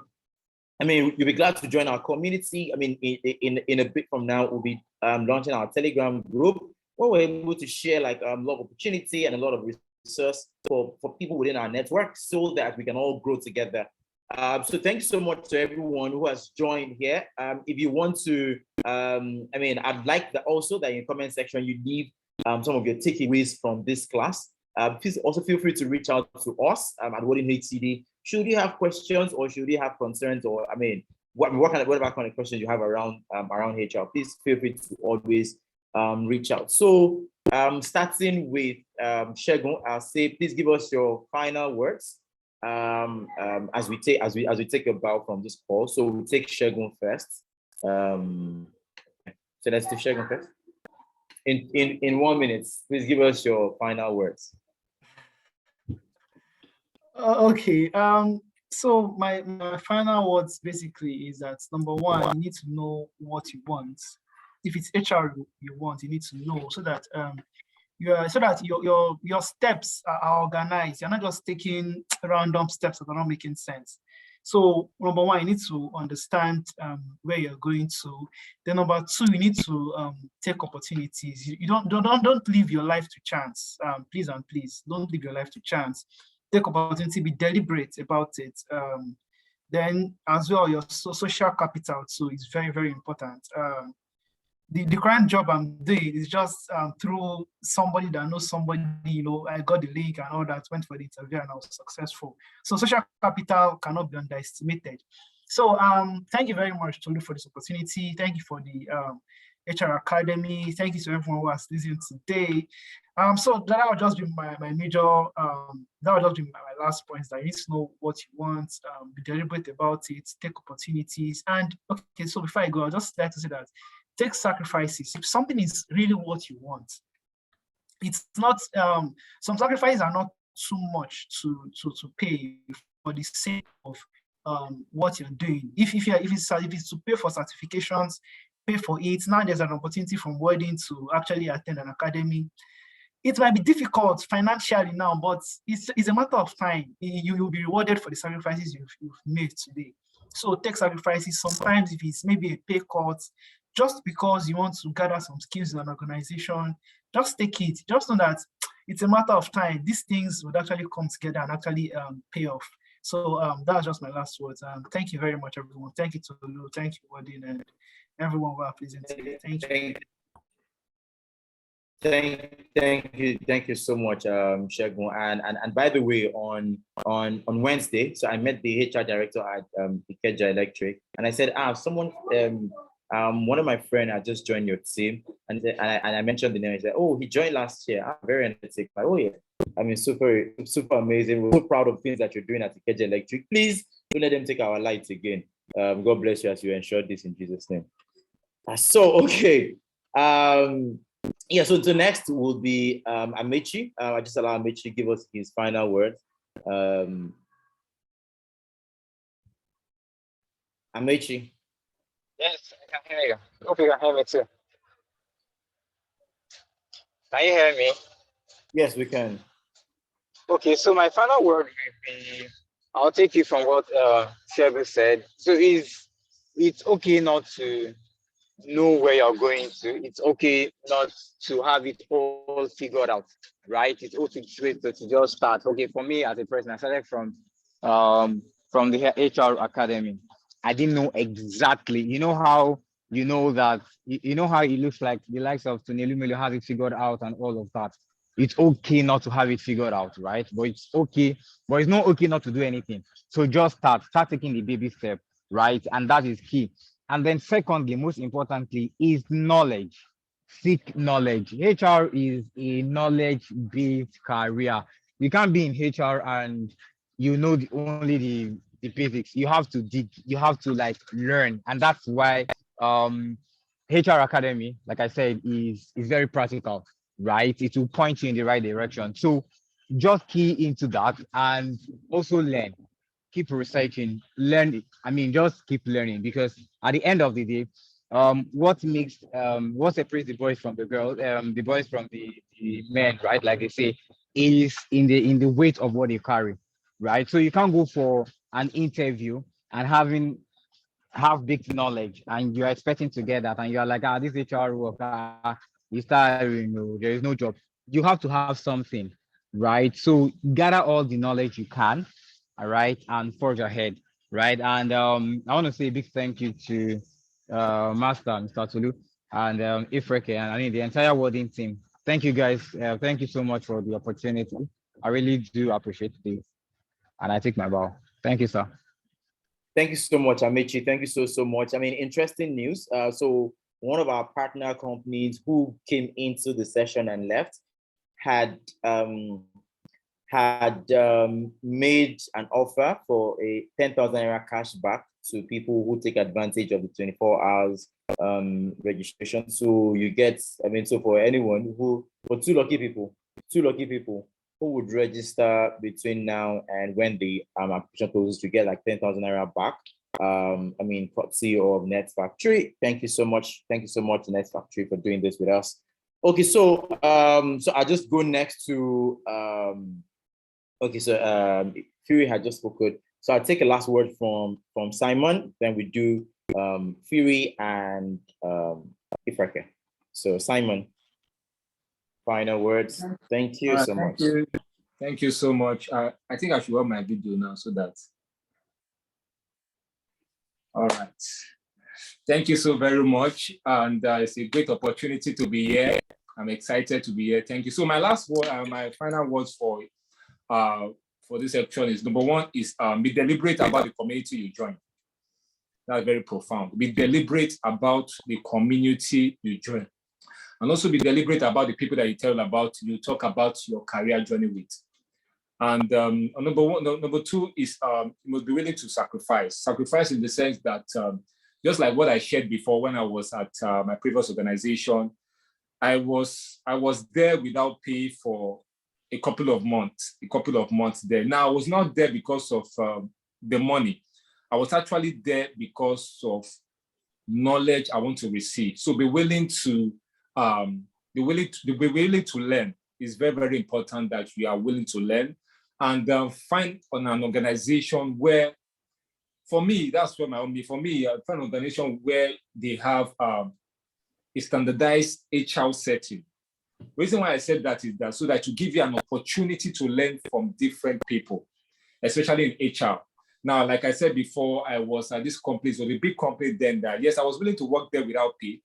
G: mean, you'll be glad to join our community. I mean, in a bit from now, we'll be launching our Telegram group where we're able to share like a lot of opportunity and a lot of resources for people within our network so that we can all grow together. So thanks so much to everyone who has joined here. If you want to, I mean, I'd like that also that in the comment section you leave some of your takeaways from this class. Please also feel free to reach out to us at Wording HCD. Should you have questions or should you have concerns, or I mean, what kind of questions you have around HR? Please feel free to always reach out. So starting with Segun, I'll say please give us your final words as we take a bow from this call. So we'll take Segun first. So let's do Segun first. In 1 minute, please give us your final words.
B: Okay. So my final words basically is that number one, you need to know what you want. If it's HR you want, you need to know so that your steps are organized. You're not just taking random steps that are not making sense. So number one, you need to understand where you're going to. Then number two, you need to take opportunities. You don't leave your life to chance. Please and please, don't leave your life to chance. Take opportunity, be deliberate about it. Then as well, your social capital too is very, very important. The current job I'm doing is just through somebody that knows somebody, you know, I got the link and all that, went for the interview and I was successful. So social capital cannot be underestimated. So thank you very much, Tolu, for this opportunity. Thank you for the HR Academy. Thank you to everyone who has listened today. So that will just be my major, that will just be my last points, that you need to know what you want, be deliberate about it, take opportunities. And okay, so before I go, I'll just like to say that take sacrifices. If something is really what you want, it's not, some sacrifices are not too much to pay for the sake of what you're doing. If it's to pay for certifications, pay for it. Now there's an opportunity from Wording to actually attend an academy. It might be difficult financially now, but it's a matter of time. You will be rewarded for the sacrifices you've made today. So take sacrifices. Sometimes if it's maybe a pay cut, just because you want to gather some skills in an organization, just take it. Just know that it's a matter of time. These things would actually come together and actually pay off. So that's just my last words. Thank you very much, everyone. Thank you to Lulu. Thank you, Wadin, and everyone who are presenting. Thank you.
G: Thank you so much, Shegun. And by the way, on Wednesday, so I met the HR director at Ikeja Electric, and I said, someone, one of my friends had just joined your team, and I mentioned the name. He said, oh, he joined last year. I'm very energetic. Like, oh yeah, I mean, super amazing. We're so proud of things that you're doing at Ikeja Electric. Please don't let them take our lights again. God bless you as you ensure this in Jesus' name. So okay. Yeah, so the next will be Amechi. I just allow Amechi to give us his final words. Amechi.
H: Yes, I can hear you. Hope you can hear me too. Can you hear me?
G: Yes, we can.
H: Okay, so my final word will be, I'll take it from what Shegun said. So it's okay not to know where you're going to. It's okay not to have it all figured out, right? It's okay to just start. Okay, for me as a person, I started from the HR academy. I didn't know exactly. You know how you know that you know how it looks like the likes of Tunelu Melo has it figured out and all of that. It's okay not to have it figured out, right? But it's okay, but it's not okay not to do anything. So just start taking the baby step, right? And that is key. And then secondly, most importantly, is knowledge. Seek knowledge. HR is a knowledge-based career. You can't be in HR and you know only the basics. You have to dig, you have to like learn. And that's why HR Academy, like I said, is very practical, right? It will point you in the right direction. So just key into that and also learn. Keep researching, learn it. I mean, just keep learning, because at the end of the day, what separates the boys from the girls, the boys from the men, right? Like they say, is in the weight of what they carry, right? So you can't go for an interview and have big knowledge and you're expecting to get that and you're like, this HR work, you start, there is no job. You have to have something, right? So gather all the knowledge you can, all right, and forge ahead, right? And I want to say a big thank you to Master Mr. Tulu and Ifreke and I mean the entire Wording team. Thank you guys. Thank you so much for the opportunity. I really do appreciate this, and I take my bow. Thank you, sir.
G: Thank you so much, Amechi. Thank you so much. I mean, interesting news. So one of our partner companies who came into the session and left had made an offer for a 10,000 naira cash back to people who take advantage of the 24 hours registration. So you get, I mean, so for anyone for two lucky people who would register between now and when the application closes to get like 10,000 naira back. I mean, courtesy of Net Factory. Thank you so much. Thank you so much, Net Factory, for doing this with us. Okay, so so I'll just go next to okay, so Fury had just spoken. So I'll take a last word from Simon, then we do Fury and Ifreke. So Simon, final words. Thank you so much.
F: Thank you so much. I think I should have my video now so that. All right. Thank you so very much. And it's a great opportunity to be here. I'm excited to be here. Thank you. So my last word, my final words for this section is, number one is be deliberate about the community you join. That's very profound. Be deliberate about the community you join. And also be deliberate about the people that you talk about your career journey with. And number two is you must be willing to sacrifice. Sacrifice in the sense that just like what I shared before when I was at my previous organization, I was there without pay for a couple of months there. Now I was not there because of the money. I was actually there because of knowledge I want to receive. So be willing to learn. It's very, very important that you are willing to learn and find on an organization where, for me, that's where for me, find an organization where they have a standardized HR setting. The reason why I said that is that so that to give you an opportunity to learn from different people, especially in HR. Now, like I said before, I was at this company, so the big company then that, yes, I was willing to work there without pay,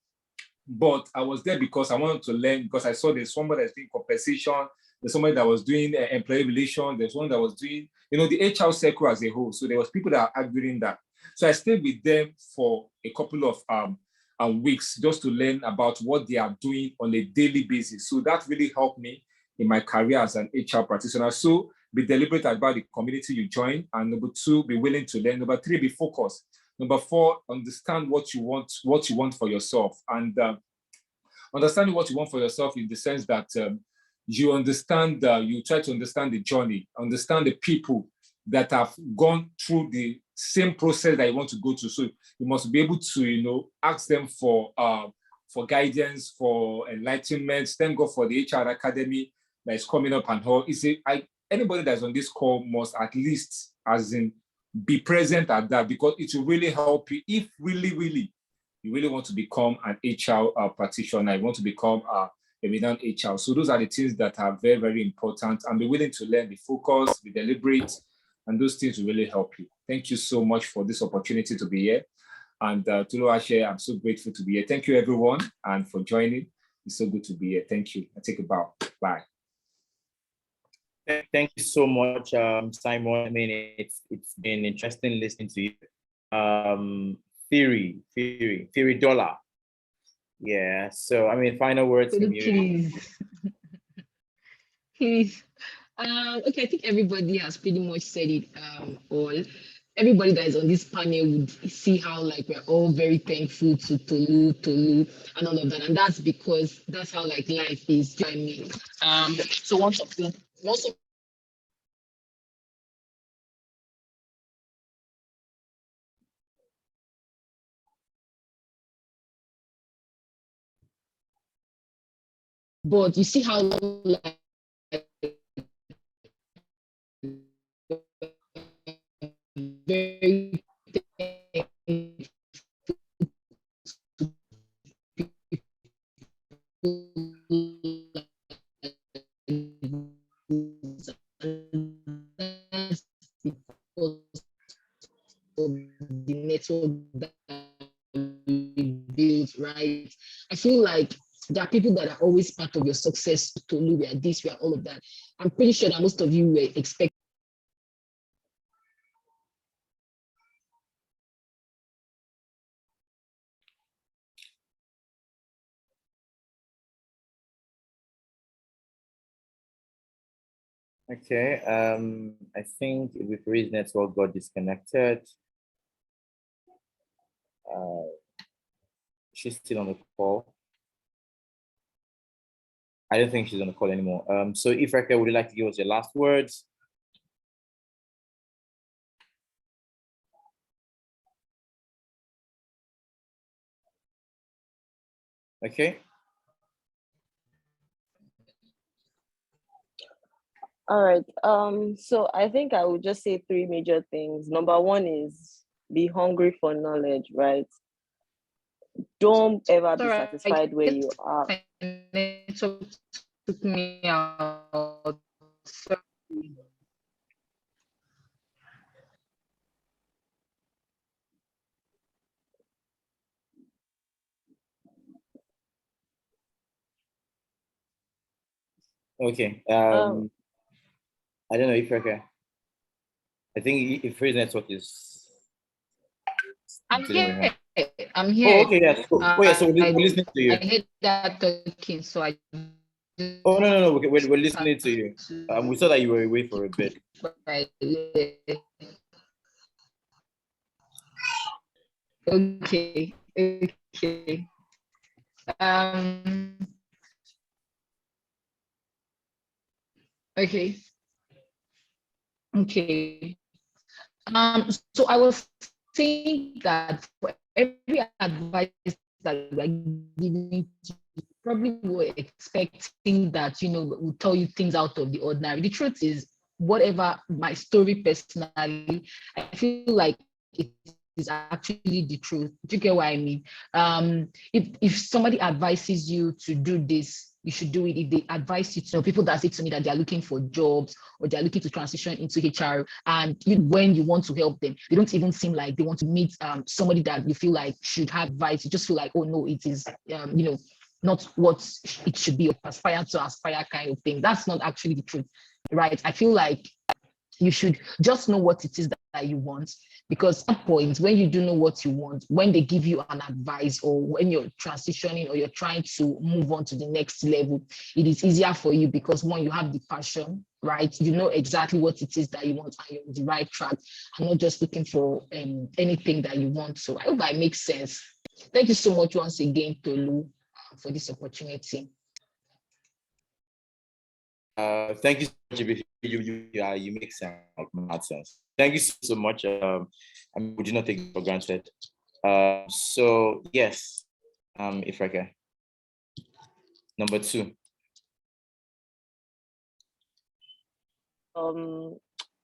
F: but I was there because I wanted to learn, because I saw there's somebody that's doing compensation, there's somebody that was doing employee relations, there's one that was doing, the HR circle as a whole. So there was people that are doing that. So I stayed with them for a couple of weeks just to learn about what they are doing on a daily basis. So that really helped me in my career as an HR practitioner. So be deliberate about the community you join. And number 2, be willing to learn. Number 3, be focused. Number 4, understand what you want for yourself. And understanding what you want for yourself in the sense that you understand, you try to understand the journey, understand the people that have gone through the same process that you want to go to. So you must be able to, ask them for guidance, for enlightenment. Thank God for the HR Academy that is coming up and all. Anybody that's on this call must at least, be present at that, because it will really help you if really you really want to become an HR practitioner. You want to become a renowned HR. So those are the things that are very, very important, and be willing to learn, be focused, be deliberate, and those things will really help you. Thank you so much for this opportunity to be here. And Tulu Ashe, I'm so grateful to be here. Thank you, everyone, and for joining. It's so good to be here. Thank you. I take a bow. Bye.
G: Thank you so much, Simon. I mean, it's been interesting listening to you. Theory Dollar. Yeah. So, I mean, final words from you.
C: Please. Okay, I think everybody has pretty much said it all. Everybody that is on this panel would see how we're all very thankful to Tolu, and all of that. And that's because that's how life is. I mean, so once but you see how very the network that we build, right? I feel like there are people that are always part of your success. Tolu, we are this, we are all of that. I'm pretty sure that most of you were expecting.
G: Okay, I think Iferi's network got disconnected. She's still on the call. I don't think she's on the call anymore. So Ifrika, would you like to give us your last words? Okay.
A: All right. So I think I would just say 3 major things. Number 1 is be hungry for knowledge, right? Don't ever be satisfied where you are.
C: It took me out.
G: Okay. I don't know if I think if his network is.
C: I'm here. I'm here.
G: Oh, okay, yes. Oh, yeah, so we're listening to you.
C: I hate that talking, so I.
G: Oh, no. We're listening to you. We saw that you were away for a bit.
C: Okay. Okay. So I was saying that for every advice that we're giving, you probably were expecting that, we'll tell you things out of the ordinary. The truth is, whatever my story personally, I feel like it's is actually the truth. Do you get what I mean? If somebody advises you to do this, you should do it. If they advise you to, people that say to me that they're looking for jobs or they're looking to transition into HR, and when you want to help them, they don't even seem like they want to meet somebody that you feel like should have advice. You just feel like, oh no, it is not what it should be, aspire to aspire kind of thing. That's not actually the truth, right? I feel like you should just know what it is that you want, because at point when you do know what you want, when they give you an advice or when you're transitioning or you're trying to move on to the next level, it is easier for you because one, you have the passion, right? You know exactly what it is that you want and you're on the right track and not just looking for anything that you want. So I hope that makes sense. Thank you so much once again, Tolu, for this opportunity.
G: Thank you so much. You make sense, like mad sense. Thank you so much. We do not take it for granted. So yes, if I can. Number 2.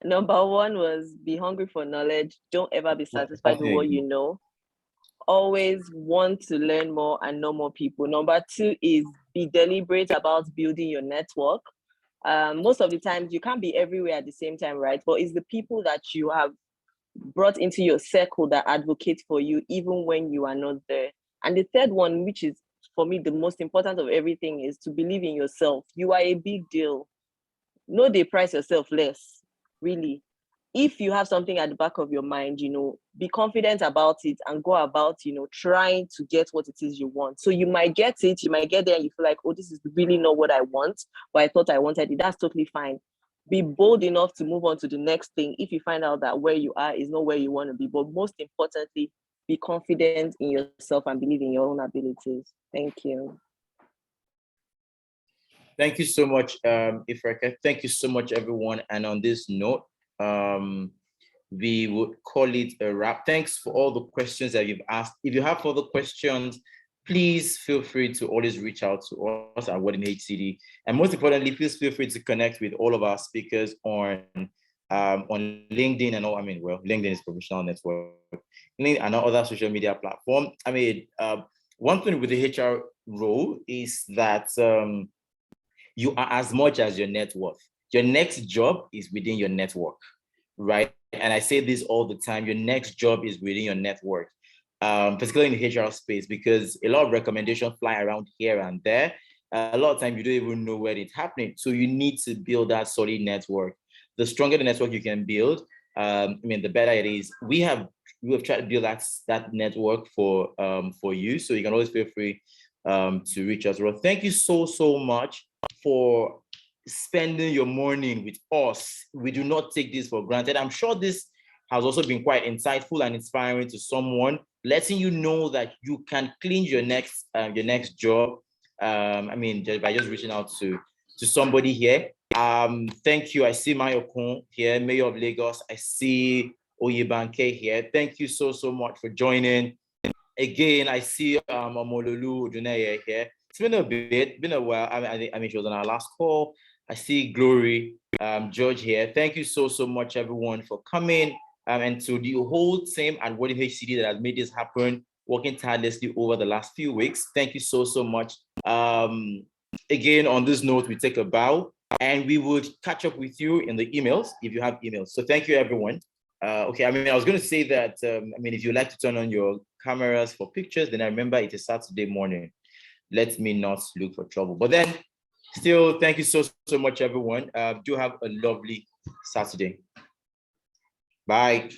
A: Number 1 was be hungry for knowledge. Don't ever be satisfied with what you know. Always want to learn more and know more people. Number 2 is be deliberate about building your network. Most of the times you can't be everywhere at the same time, right? But it's the people that you have brought into your circle that advocate for you even when you are not there. And the third one, which is for me the most important of everything, is to believe in yourself. You are a big deal. No, they price yourself less, really. If you have something at the back of your mind, be confident about it and go about, trying to get what it is you want. So you might get it, you might get there and you feel like, oh, this is really not what I want, but I thought I wanted it. That's totally fine. Be bold enough to move on to the next thing if you find out that where you are is not where you want to be. But most importantly, be confident in yourself and believe in your own abilities. Thank you.
G: Thank you so much, Ifreka. Thank you so much, everyone. And on this note, we would call it a wrap. Thanks for all the questions that you've asked. If you have further questions, please feel free to always reach out to us at Word in HCD. And most importantly, please feel free to connect with all of our speakers on LinkedIn and all. LinkedIn is professional network, and other social media platform. One thing with the HR role is that you are as much as your net worth. Your next job is within your network, right? And I say this all the time, your next job is within your network, particularly in the HR space, because a lot of recommendations fly around here and there. A lot of times you don't even know where it's happening. So you need to build that solid network. The stronger the network you can build, the better it is. We have tried to build that network for you. So you can always feel free to reach us. Well, thank you so much for spending your morning with us. We do not take this for granted. I'm sure this has also been quite insightful and inspiring to someone, letting you know that you can clinch your next job. Just by just reaching out to somebody here. Thank you. I see Mayokun here, Mayor of Lagos. I see Oyebanke here. Thank you so much for joining. Again, I see Omololu Juneye here. It's been a while. She was on our last call. I see Glory, George here. Thank you so much, everyone, for coming. And to the whole team at Word in HCD that has made this happen, working tirelessly over the last few weeks. Thank you so much. Again, on this note, we take a bow and we would catch up with you in the emails if you have emails. So thank you, everyone. I was going to say that, if you like to turn on your cameras for pictures, then I remember it is Saturday morning. Let me not look for trouble. But then still, thank you so much, everyone. Do have a lovely Saturday. Bye.